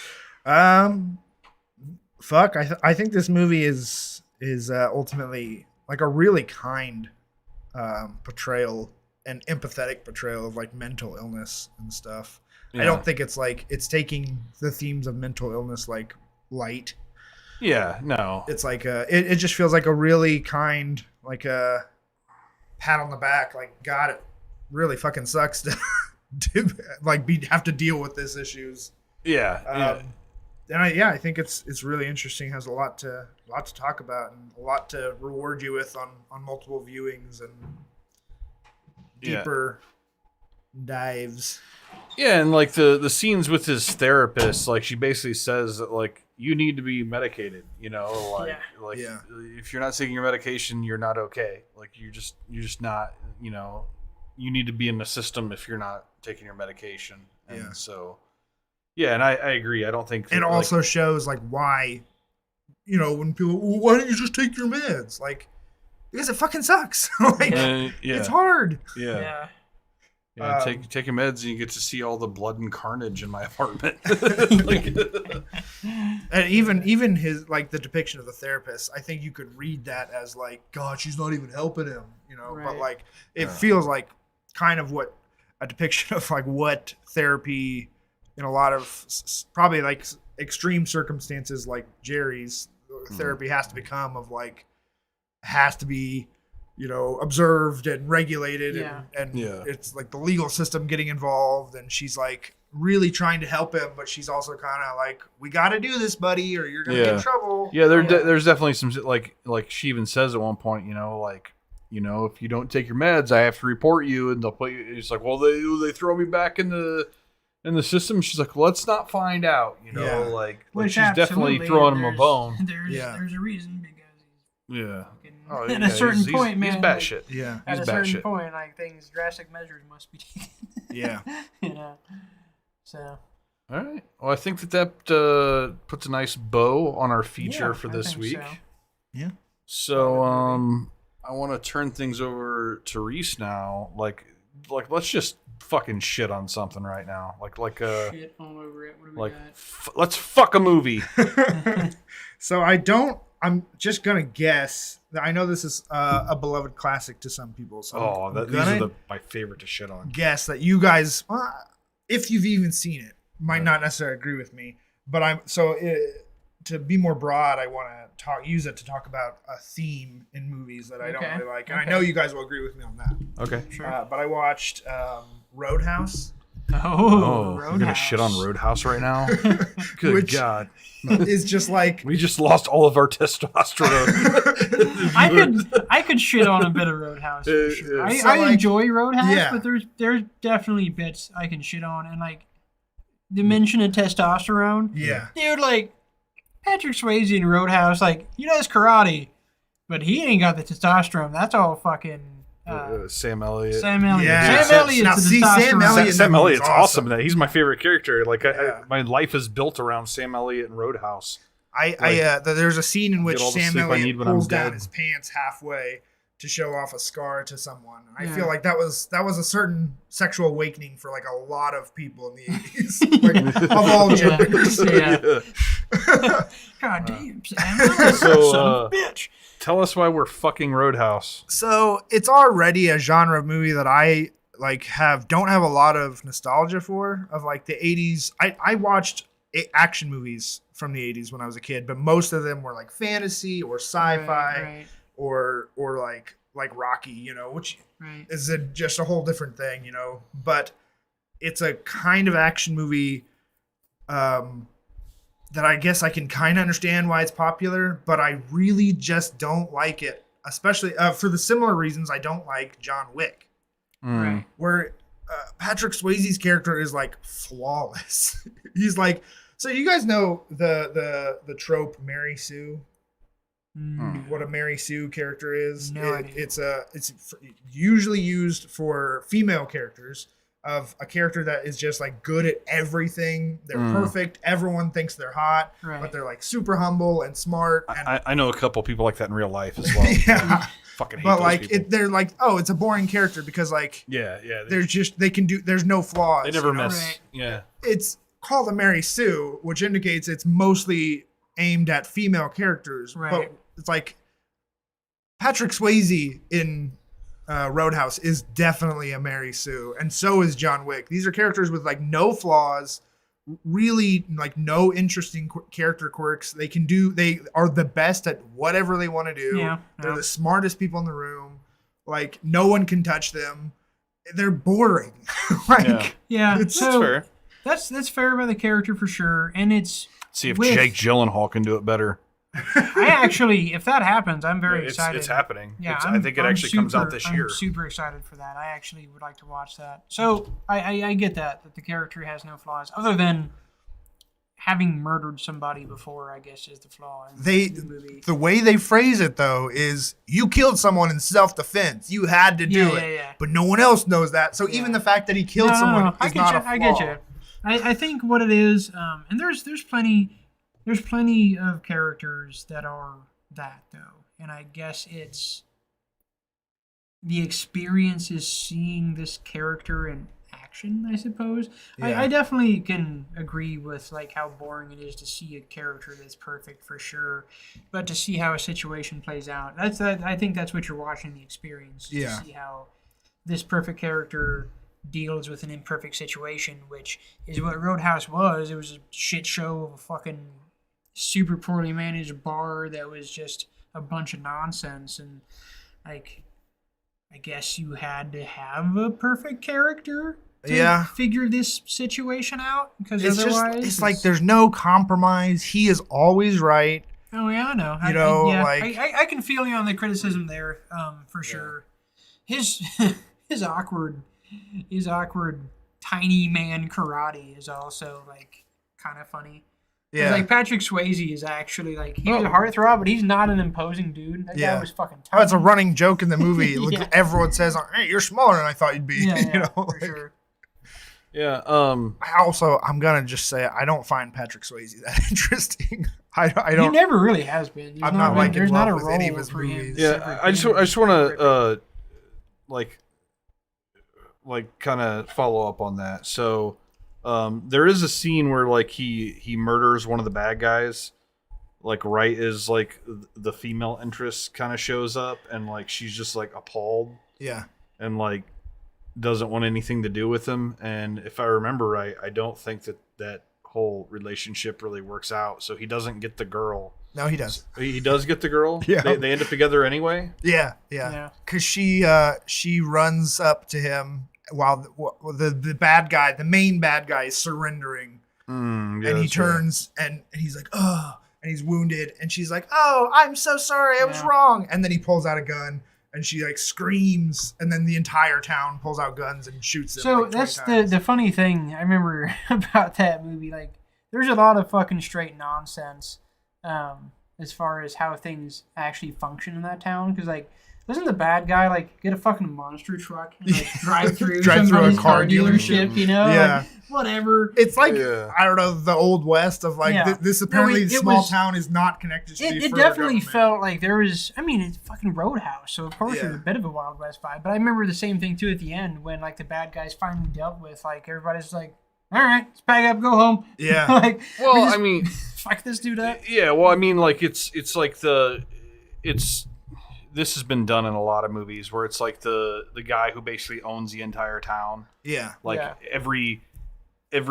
Fuck. I think this movie is ultimately like a really kind portrayal and empathetic portrayal of like mental illness and stuff. I don't think it's like it's taking the themes of mental illness like light. Yeah, no. It's like it just feels like a really kind like a pat on the back. Like, God, it really fucking sucks to have to deal with these issues. Yeah. And I think it's really interesting. Has a lot to talk about and a lot to reward you with on multiple viewings and deeper dives. Yeah, and like the scenes with his therapist, like she basically says that like you need to be medicated, if you're not taking your medication, you're not okay. Like you're just not, you need to be in the system if you're not taking your medication. And so and I agree. I don't think it also shows like why, when people, well, why don't you just take your meds? Like, because it fucking sucks. It's hard. Yeah, take your meds and you get to see all the blood and carnage in my apartment. And even his like the depiction of the therapist, I think you could read that as like, God, she's not even helping him, Right. But like it feels like kind of what a depiction of like what therapy in a lot of probably like extreme circumstances like Jerry's therapy has to become of like has to be observed and regulated and it's like the legal system getting involved and she's like really trying to help him but she's also kind of like we got to do this buddy or you're gonna get in trouble. There's definitely some like she even says at one point if you don't take your meds I have to report you and they'll put you. It's like, well, they throw me back in the system. She's like, well, let's not find out, like she's definitely throwing him a bone. There's a reason because at a certain point, man, he's batshit. At a certain point, like drastic measures must be taken. So. All right. Well, I think that puts a nice bow on our feature for this week. So. Yeah. So, I want to turn things over to Reese now. Like let's just fucking shit on something right now. Shit all over it. What do we got? Let's fuck a movie. So I'm just gonna guess. I know this is a beloved classic to some people. So these are my favorite to shit on. Guess that you guys, if you've even seen it, might not necessarily agree with me. But to be more broad, I want to use it to talk about a theme in movies that I don't really like, and I know you guys will agree with me on that. Okay, sure. But I watched Roadhouse. Roadhouse. You're gonna shit on Roadhouse right now? Good God. Is just like we just lost all of our testosterone. I could shit on a bit of Roadhouse for sure. I enjoy Roadhouse, but there's definitely bits I can shit on, and like the mention of testosterone. Yeah, dude, like Patrick Swayze in Roadhouse, like he does karate, but he ain't got the testosterone. That's all fucking. Sam Elliott. Sam Elliott. Yeah. Sam Elliott's the testosterone. Sam Elliott's awesome. He's my favorite character. Like my life is built around Sam Elliott and Roadhouse. There's a scene in which Sam Elliott pulls down dead. his pants halfway to show off a scar to someone. I feel like that was a certain sexual awakening for like a lot of people in the 80s, like, of all genders. God damn, Sam. So, son of a bitch. Tell us why we're fucking Roadhouse. So it's already a genre of movie that I don't have a lot of nostalgia for, of like the 80s. I watched action movies from the 80s when I was a kid, but most of them were like fantasy or sci-fi or like Rocky, which is just a whole different thing, but it's a kind of action movie that I guess I can kind of understand why it's popular, but I really just don't like it, especially for the similar reasons I don't like John Wick. Right. Where Patrick Swayze's character is like flawless. He's like, so you guys know the trope Mary Sue? What a Mary Sue character is? No idea. It's usually used for female characters, of a character that is just like good at everything. They're perfect. Everyone thinks they're hot, but they're like super humble and smart. And I know a couple people like that in real life as well. Fucking hate but those like people. they're like, oh, it's a boring character because like there's no flaws. They never miss. Yeah. It's called a Mary Sue, which indicates it's mostly aimed at female characters. Right. But it's like Patrick Swayze in Roadhouse is definitely a Mary Sue, and so is John Wick. These are characters with like no flaws, really like no interesting character quirks. They are the best at whatever they want to do. Yeah, They're the smartest people in the room. Like no one can touch them. They're boring. That's fair. That's fair by the character for sure, and it's see if Jake Gyllenhaal can do it better. I actually, if that happens, I'm very excited. It's happening. Yeah, I think it actually comes out this year. I'm super excited for that. I actually would like to watch that. So I get that the character has no flaws other than having murdered somebody before. I guess is the flaw in the movie. The way they phrase it though is you killed someone in self-defense. You had to do it, but no one else knows that. So even the fact that he killed someone is not a flaw. I get you. I think what it is, and there's plenty of characters that are that though, and I guess it's the experience is seeing this character in action, I suppose. Yeah. I definitely can agree with like how boring it is to see a character that's perfect for sure, but to see how a situation plays out, I think that's what you're watching, the experience. To see how this perfect character deals with an imperfect situation, which is what Roadhouse was. It was a shit show of a fucking super poorly managed bar that was just a bunch of nonsense, and like I guess you had to have a perfect character to figure this situation out, because otherwise it's like there's no compromise. He is always right. Oh yeah, I know. I can feel you on the criticism there, for sure. His awkward tiny man karate is also like kind of funny. Yeah, like Patrick Swayze is actually like he's a heartthrob, but he's not an imposing dude. That guy was fucking tiny. Oh, it's a running joke in the movie. Everyone says, "Hey, you're smaller than I thought you'd be." For sure. Yeah. I'm gonna just say I don't find Patrick Swayze that interesting. I don't. He never really has been. I'm not like in love with any of his movies. Yeah, I just want to like kind of follow up on that. So there is a scene where like he murders one of the bad guys, like right as like the female interest kind of shows up, and like she's just like appalled, and like doesn't want anything to do with him. And if I remember right, I don't think that whole relationship really works out, so he doesn't get the girl. No, he does. He does get the girl. Yeah, they end up together anyway. Yeah. Because she runs up to him while the bad guy, the main bad guy, is surrendering, and he turns and he's like, "Oh," and he's wounded, and she's like, "Oh, I'm so sorry, I was wrong," and then he pulls out a gun. And she like screams, and then the entire town pulls out guns and shoots him. So like that's 20 times. the funny thing I remember about that movie. Like, there's a lot of fucking straight nonsense as far as how things actually function in that town. Because like, doesn't the bad guy like get a fucking monster truck and like drive through a car dealership? You know, yeah, like, whatever. It's like I don't know, the old west of like this. Apparently, small town is not connected. It definitely felt like there was. I mean, it's fucking Roadhouse, so of course there's a bit of a Wild West vibe. But I remember the same thing too at the end when like the bad guys finally dealt with. Like everybody's like, "All right, let's pack up, go home." Yeah. Like, well, I mean, fuck this dude up. Yeah. Well, I mean, like it's like this has been done in a lot of movies where it's like the guy who basically owns the entire town. Yeah. Like every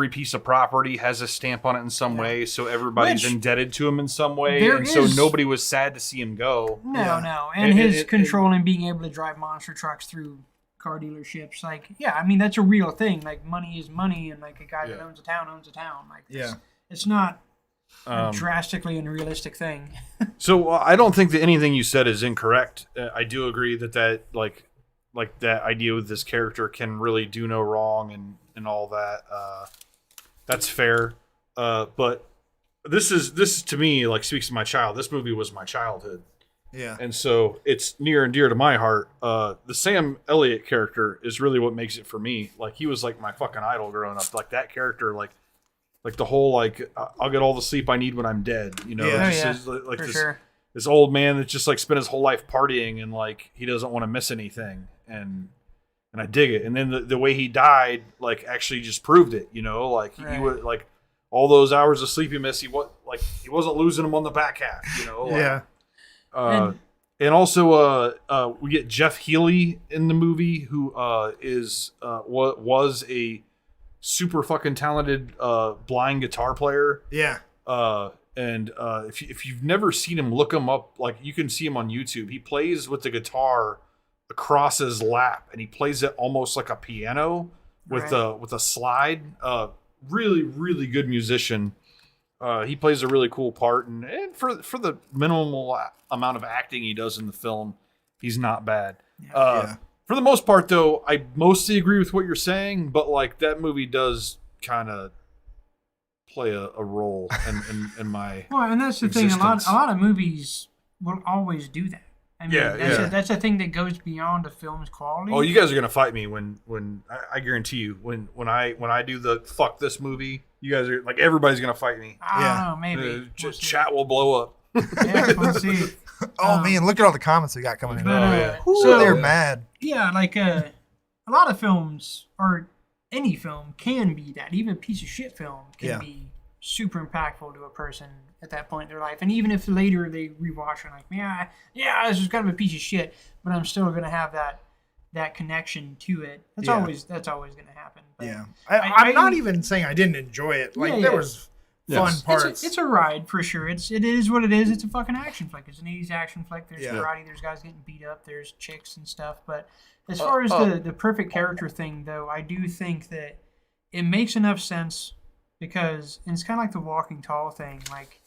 piece of property has a stamp on it in some way, so everybody's indebted to him in some way, and so nobody was sad to see him go. No. And his control and being able to drive monster trucks through car dealerships, like, I mean, that's a real thing. Like, money is money, and like a guy that owns a town. Like, it's not a drastically unrealistic thing. So I don't think that anything you said is incorrect. I do agree that like that idea with this character can really do no wrong and all that. That's fair. But this is to me like speaks to my child. This movie was my childhood. Yeah. And so it's near and dear to my heart. The Sam Elliott character is really what makes it for me. Like he was like my fucking idol growing up. Like that character, like the whole like I'll get all the sleep I need when I'm dead. You know, like this old man that just like spent his whole life partying and like he doesn't want to miss anything, and I dig it. And then the way he died, like actually just proved it. You know, like he was like all those hours of sleep he missed. He wasn't losing them on the back half. You know, like, and also we get Jeff Healey in the movie, who was a super fucking talented blind guitar player. Yeah. And if you've never seen him, look him up. Like, you can see him on YouTube. He plays with the guitar across his lap, and he plays it almost like a piano with a slide. Really, really good musician. He plays a really cool part, and for the minimal amount of acting he does in the film, he's not bad. For the most part, though, I mostly agree with what you're saying, but like that movie does kind of play a role in my and that's the existence. thing. A lot of movies will always do that. I mean, that's a thing that goes beyond a film's quality. Oh, you guys are gonna fight me when I guarantee you when I do the fuck this movie, you guys are like, everybody's gonna fight me. I don't know, maybe Chat will blow up. Yeah, we'll see. Man, look at all the comments we got coming in. So they're mad. Yeah, like a lot of films, or any film, can be that. Even a piece of shit film can be super impactful to a person at that point in their life. And even if later they rewatch it, like, yeah, this is kind of a piece of shit, but I'm still gonna have that connection to it. That's always gonna happen. But I'm not even saying I didn't enjoy it. Like, there was fun parts. It's a ride for sure. It is what it is. It's a fucking action flick. It's an 80s action flick. There's karate. There's guys getting beat up. There's chicks and stuff. But as far as the perfect character thing, though, I do think that it makes enough sense because, and it's kind of like the Walking Tall thing. Like,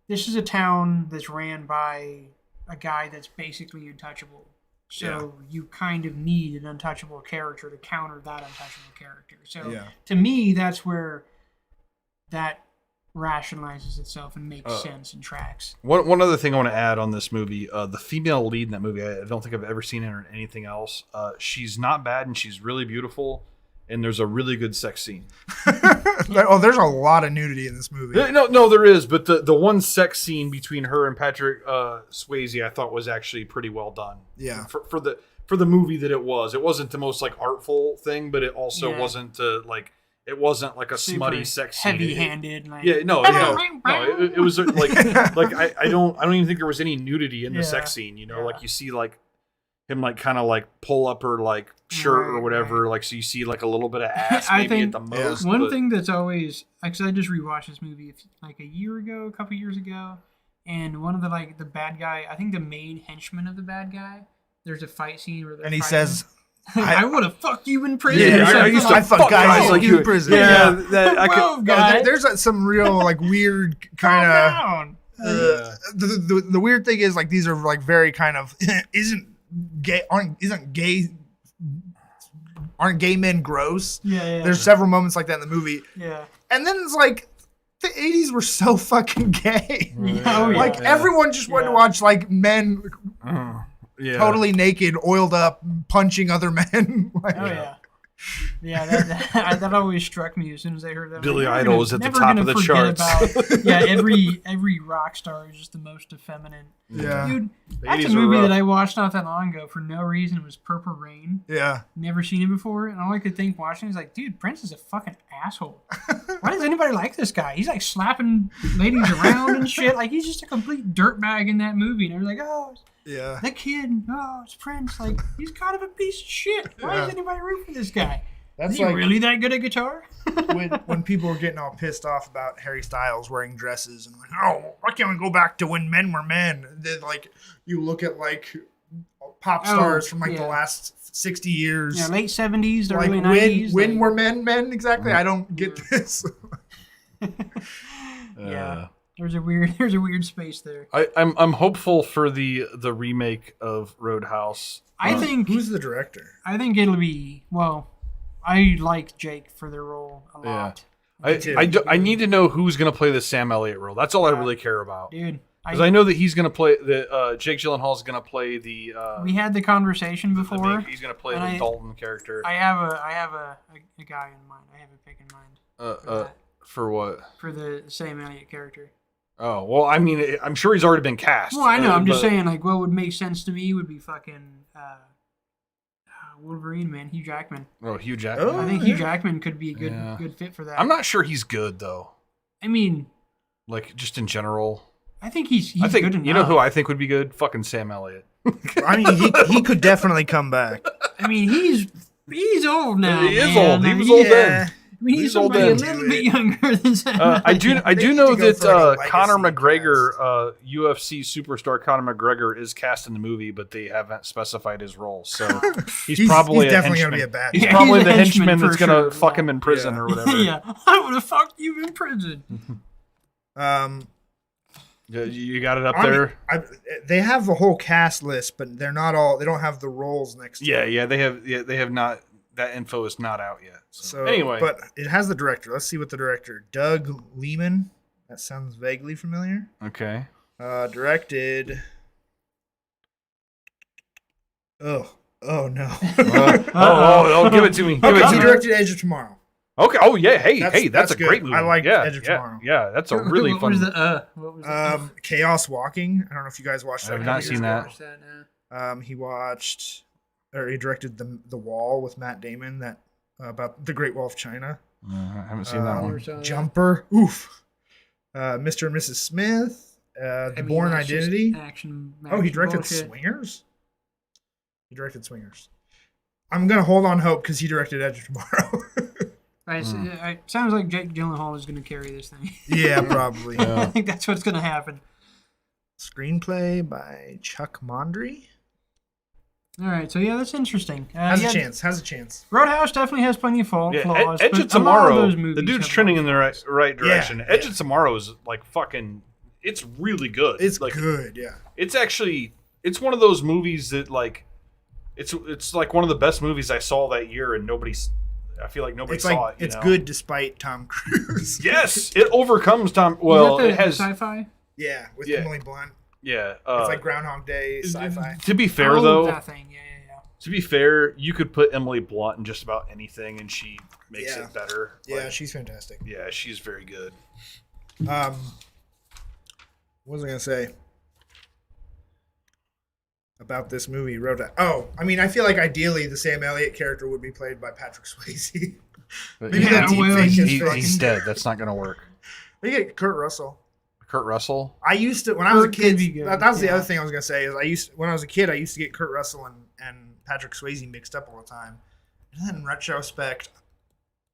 this is a town that's ran by a guy that's basically untouchable. So you kind of need an untouchable character to counter that untouchable character. So to me, that's where that rationalizes itself and makes sense and tracks. One other thing I want to add on this movie, the female lead in that movie, I don't think I've ever seen her in anything else. She's not bad, and she's really beautiful, and there's a really good sex scene. There's a lot of nudity in this movie. No, there is, but the one sex scene between her and Patrick Swayze, I thought was actually pretty well done. Yeah. For the movie that it was. It wasn't the most like artful thing, but it also wasn't like, it wasn't like a Super smutty sex scene. Heavy-handed. It was like I don't even think there was any nudity in the sex scene. You know, like you see like him like kind of like pull up her like shirt or whatever. Like, so you see like a little bit of ass maybe at the most. One thing that's always, because I just rewatched this movie like a couple years ago, and one of the bad guy, I think the main henchman of the bad guy, there's a fight scene where he says, I would have fucked you in prison. Yeah, I used to fuck guys like you in prison. Yeah, there's some real like weird kind of. The weird thing is, like, these are like very kind of aren't gay men gross? Yeah. There's several moments like that in the movie. Yeah. And then it's like, the 80s were so fucking gay. Everyone just wanted to watch like men totally naked, oiled up, punching other men. That always struck me as soon as I heard that. Billy Idol was at the top of the charts. Every rock star is just the most effeminate. Yeah, dude, that's a movie that I watched not that long ago for no reason. It was Purple Rain. Yeah, never seen it before, and all I could think watching is like, dude, Prince is a fucking asshole. Why does anybody like this guy? He's like slapping ladies around and shit. Like, he's just a complete dirtbag in that movie, and they're like, oh. Yeah. That kid, it's Prince. Like, he's kind of a piece of shit. Why does anybody root for this guy? Is he really that good at guitar? when people were getting all pissed off about Harry Styles wearing dresses and like, oh, why can't we go back to when men were men? Then, like, you look at like pop stars from like the last 60 years. Yeah, late 70s, like, early 90s. When were men exactly? I don't get this. There's a weird space there. I'm hopeful for the remake of Roadhouse. I think who's the director? I think it'll be I like Jake for their role a lot. I need to know who's going to play the Sam Elliott role. That's all I really care about, dude. Because I know that he's going to play Jake Gyllenhaal is going to play the. We had the conversation before. He's going to play the Dalton character. I have a guy in mind. I have a pick in mind. For what? For the Sam Elliott character. Oh, well, I mean, I'm sure he's already been cast. Well, I know. I'm just saying, like, what would make sense to me would be fucking Wolverine, man. Hugh Jackman. Oh, Hugh Jackman. I think Hugh Jackman could be a good fit for that. I'm not sure he's good, though. I mean, like, just in general. I think he's good enough. You know who I think would be good? Fucking Sam Elliott. I mean, he could definitely come back. I mean, he's He's old now. He is man. old. He was old then. We need He's old somebody a then. little bit younger than that. I do They need know to go that for a Conor legacy McGregor, UFC superstar Conor McGregor, is cast in the movie, but they haven't specified his role. So he's probably he's definitely gonna henchman. be a bad. He's Yeah, probably he's a the henchman henchman that's for gonna sure. fuck him in prison Yeah. or whatever. Yeah, I would have fucked you in prison. You got it up I mean, there. they have the whole cast list, but they're not all. They don't have the roles next to it. Yeah, they have not. That info is not out yet. So anyway, but it has the director. Let's see what the director, Doug Lehman. That sounds vaguely familiar. okay. Directed. Oh no. Give it to me. Give it Okay, to he me. directed Edge of Tomorrow. Okay. Oh yeah. Hey, that's that's a good. great movie. I like yeah, Edge of yeah, Tomorrow. Yeah, that's a really what fun. Was the, what was the, Chaos Walking. I don't know if you guys watched that. I have not seen that. Watch now. He directed the Wall with Matt Damon. That about the Great Wall of China. I haven't seen that one. Saw that. Jumper. Oof. Mr. and Mrs. Smith. I The mean, Bourne that's just Identity. Action. Oh, he directed bullshit. Swingers? He directed Swingers. I'm going to hold on hope because he directed Edge of Tomorrow. It sounds like Jake Gyllenhaal is going to carry this thing. Yeah, probably. I think that's what's going to happen. Screenplay by Chuck Mondry. All right, so yeah, that's interesting. Has a chance. Roadhouse definitely has plenty of flaws. Edge but of a lot Tomorrow. those movies The dude's have trending a in lot the right direction. Yeah, Edge yeah. of Tomorrow is like fucking. It's really good. It's like, good, yeah. It's actually it's one of those movies that like it's like one of the best movies I saw that year, and I feel like nobody It's saw like it. it's good despite Tom Cruise. Yes, it overcomes Tom. Is Well, that the it has. sci-fi. Yeah, with Yeah. Emily Blunt. Yeah, It's like Groundhog Day sci-fi. To be fair, Oh, though, that thing. Yeah. to be fair, you could put Emily Blunt in just about anything, and she makes Yeah. it better. Yeah, Like, she's fantastic. yeah, she's very good. What was I gonna say about this movie? I mean, I feel like ideally the Sam Elliott character would be played by Patrick Swayze. But Maybe that deep fake he's is dead. That's not gonna work. They get Kurt Russell. Kurt Russell. I used to when I was a Kurt could kid. be good, That was the yeah. other thing I was gonna say is when I was a kid I used to get Kurt Russell and Patrick Swayze mixed up all the time. And then in retrospect,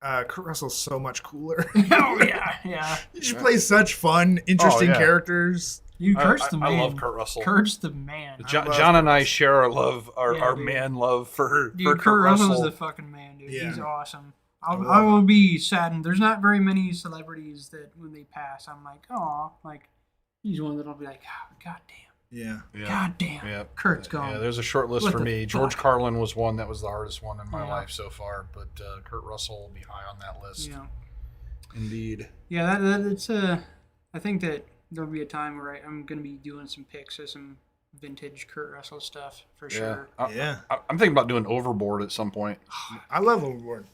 Kurt Russell's so much cooler. Oh yeah. He just plays such fun, interesting yeah. characters. You Kurt's the I man. love Kurt Russell. Kurt's the man. John, love John and Kurt I Russell. share our Yeah, our dude. man love for Dude, Kurt Russell's Russell. the fucking man, dude. Yeah. He's awesome. love I will be saddened. There's not very many celebrities that when they pass, I'm like, oh, like he's one that'll be like, oh, god damn. Yeah. Yeah. God damn. Yeah. Kurt's gone. Yeah, there's a short list What for the me. George fuck? Carlin was one that was the hardest one in my Yeah. life so far, but Kurt Russell will be high on that list. Yeah. Indeed. Yeah, it's I think that there'll be a time where I'm gonna be doing some picks of some vintage Kurt Russell stuff for sure. Yeah. I'm thinking about doing Overboard at some point. I love Overboard.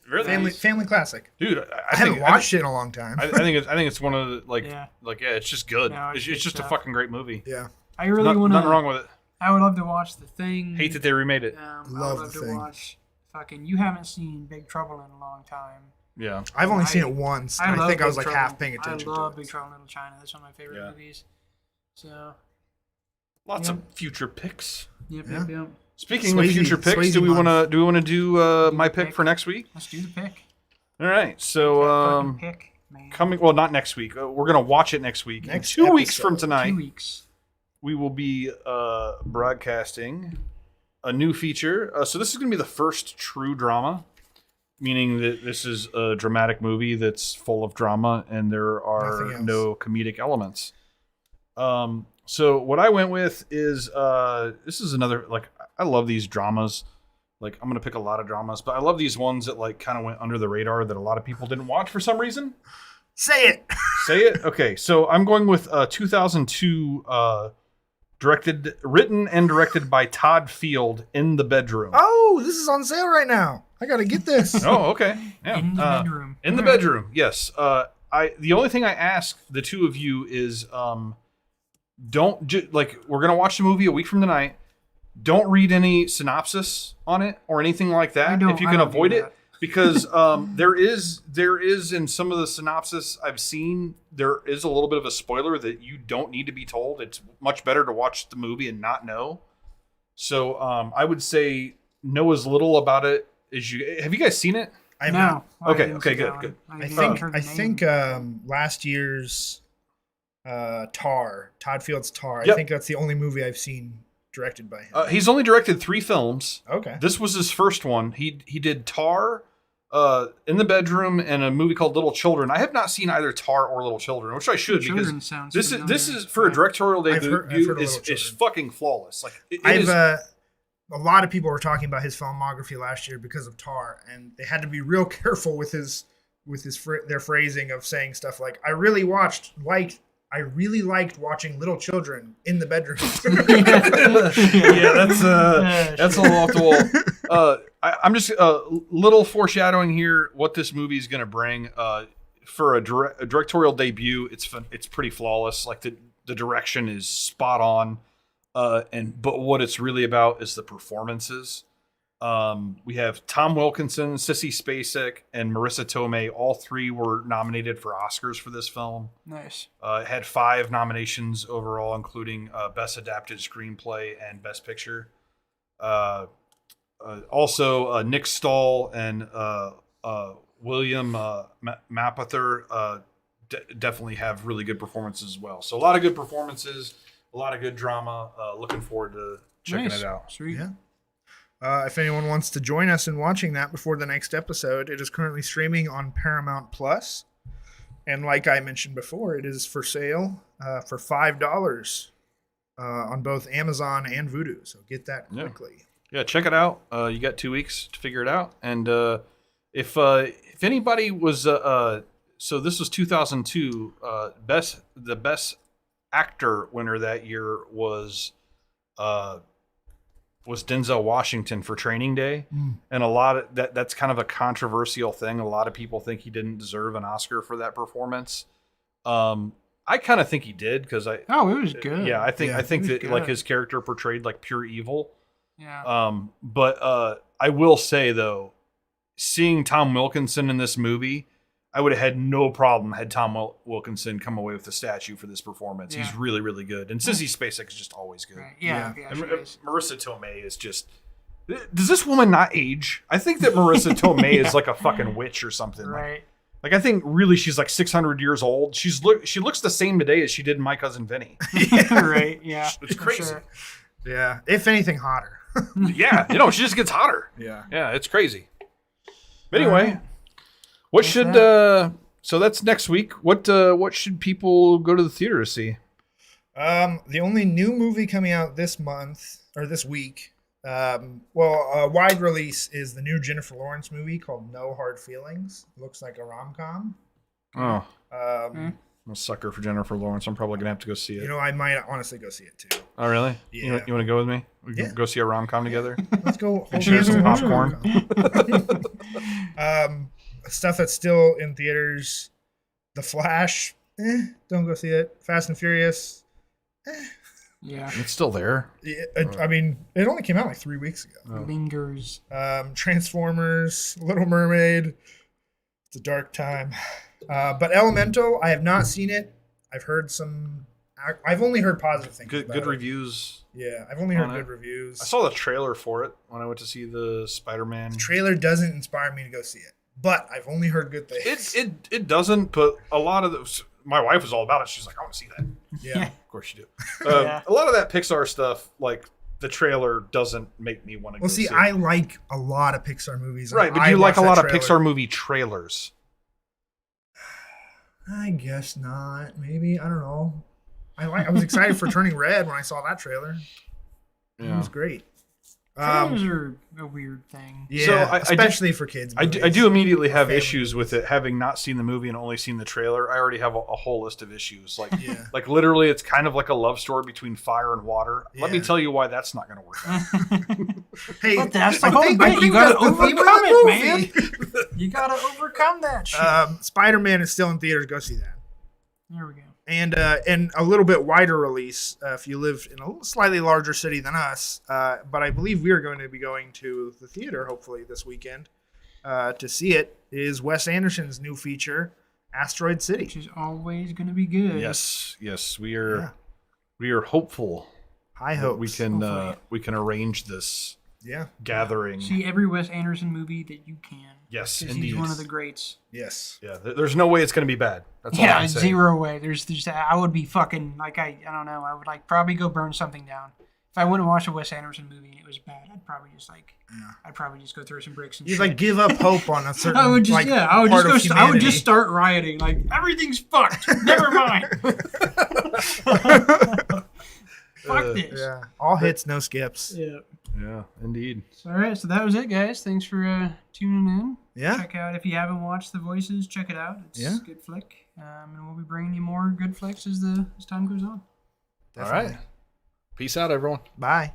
Really? Family classic. Dude, I haven't watched it in a long time. I think it's one of the Yeah. it's just good. No, it's it's good just a stuff. fucking great movie. Yeah. I really want Nothing to. wrong with it. I would love to watch The Thing. Hate that they remade it. I would Love love The to Thing. watch fucking. You haven't seen Big Trouble in a long time. Yeah. I've only I- seen it once. I love think I was Big like Trouble. half paying attention I love to Big it. Trouble in Little China. That's one of my favorite Yeah. movies. So, Lots Yep. of future picks. yep. Speaking Swayze- of future picks, Swayze do we want month. to do my pick Pick. for next week? Let's do the pick. All right. So Fucking pick, man. coming well not next week. We're going to watch it next week. Next In 2 weeks episode. from tonight, 2 weeks. we will be broadcasting a new feature. So this is going to be the first true drama, meaning that this is a dramatic movie that's full of drama and there are Nothing else. no comedic elements. So what I went with is this is another like I love these dramas. Like I'm going to pick a lot of dramas, but I love these ones that like kind of went under the radar that a lot of people didn't watch for some reason. Say it. Say it. Okay, so I'm going with 2002, written and directed by Todd Field, In the Bedroom. Oh, this is on sale right now. I gotta get this. Oh, okay. Yeah. In the bedroom. In the All right. bedroom. Yes. The only thing I ask the two of you is don't like we're gonna watch the movie a week from tonight. Don't read any synopsis on it or anything like that if you I can don't do avoid it. that. Because there is in some of the synopsis I've seen, there is a little bit of a spoiler that you don't need to be told. It's much better to watch the movie and not know. So I would say know as little about it have you guys seen it? I've No. not. Okay, good. I think last year's Tar, Todd Field's Tar. Yep. I think that's the only movie I've seen directed by him. He's only directed 3 films. Okay. This was his first one. He did Tar, In the Bedroom, and a movie called Little Children. I have not seen either Tar or Little Children, which I should because this is for a directorial debut is fucking flawless. Like a lot of people were talking about his filmography last year because of Tar, and they had to be real careful with their phrasing of saying stuff like "I really liked watching Little Children in the bedroom." Yeah, that's a little off the wall. I'm just a little foreshadowing here what this movie is going to bring. For a directorial debut, it's pretty flawless. Like the direction is spot on. But what it's really about is the performances. We have Tom Wilkinson, Sissy Spacek, and Marissa Tomei. All 3 were nominated for Oscars for this film. Nice. It had 5 nominations overall, including Best Adapted Screenplay and Best Picture. Also, Nick Stahl and William Mapother definitely have really good performances as well. So a lot of good performances. A lot of good drama. Looking forward to checking it out. Sweet. Yeah. If anyone wants to join us in watching that before the next episode, it is currently streaming on Paramount Plus. And like I mentioned before, it is for sale for $5 on both Amazon and Vudu. So get that quickly. Yeah, check it out. You got 2 weeks to figure it out. And if anybody was so this was 2002. The best actor winner that year was Denzel Washington for Training Day, and a lot of that's kind of a controversial thing. A lot of people think he didn't deserve an Oscar for that performance. I kind of think he did because it was good. Yeah, I think that good. Like his character portrayed like pure evil. Yeah. But I will say though, seeing Tom Wilkinson in this movie, I would have had no problem had Tom Wilkinson come away with the statue for this performance. Yeah. He's really, really good. And Sissy Spacek is just always good. Right. Yeah. And Marissa Tomei is just... Does this woman not age? I think that Marissa Tomei is like a fucking witch or something. Right. Like I think really she's like 600 years old. She looks the same today as she did in My Cousin Vinny. Right. Yeah. It's crazy. Sure. Yeah. If anything, hotter. Yeah. She just gets hotter. Yeah. Yeah. It's crazy. But anyway... What should so that's next week. What should people go to the theater to see? The only new movie coming out this month or this week, wide release is the new Jennifer Lawrence movie called No Hard Feelings. Looks like a rom-com. Oh. I'm a sucker for Jennifer Lawrence. I'm probably gonna have to go see it. I might honestly go see it too. Oh really? Yeah. You want to go with me? We can go see a rom-com together. Let's go and share some popcorn. Stuff that's still in theaters, The Flash, don't go see it. Fast and Furious, yeah, it's still there. I mean, it only came out like 3 weeks ago. Lingers. Transformers, Little Mermaid, it's a dark time. But Elemental, I have not seen it. I've only heard positive things. Good reviews. Yeah, I've only heard good reviews. I saw the trailer for it when I went to see the Spider-Man. The trailer doesn't inspire me to go see it. But I've only heard good things. It doesn't, but a lot of those, my wife was all about it. She's like, I want to see that. Yeah. Of course you do. A lot of that Pixar stuff, like the trailer doesn't make me want to go see it. I like a lot of Pixar movies. Right, but you like a lot of Pixar movie trailers. I guess not. Maybe. I don't know. I was excited for Turning Red when I saw that trailer. Yeah. It was great. Trailers are a weird thing. Yeah, so especially for kids. I do immediately have issues with it, having not seen the movie and only seen the trailer. I already have a whole list of issues. Like literally, it's kind of like a love story between fire and water. Yeah. Let me tell you why that's not going to work out. Hey, but that's the whole bit. You got to overcome it, man. You got to overcome that shit. Spider-Man is still in theaters. Go see that. There we go. And a little bit wider release if you live in a slightly larger city than us. But I believe we are going to be going to the theater, hopefully, this weekend to see it, is Wes Anderson's new feature, Asteroid City. Which is always going to be good. Yes. We are hopeful. High hopes. We can arrange this gathering. See every Wes Anderson movie that you can. Yes, indeed. indeed. He's one of the greats. Yes. Yeah, there's no way it's going to be bad. That's all I can say. Zero way. I would be fucking, like, I don't know. I would, like, probably go burn something down. If I went and watched a Wes Anderson movie and it was bad, I'd probably just, like, go throw some bricks and You'd, shit. like, give up hope on a certain, I would just, like, I would part just of go, I would humanity. just start rioting. Like, everything's fucked. Never mind. Fuck this. Yeah. All hits, no skips. Yeah. Yeah, indeed. All right, so that was it, guys. Thanks for tuning in. Yeah. Check out, if you haven't watched The Voices, check it out. It's a good flick. And we'll be bringing you more good flicks as time goes on. Definitely. All right. Peace out, everyone. Bye.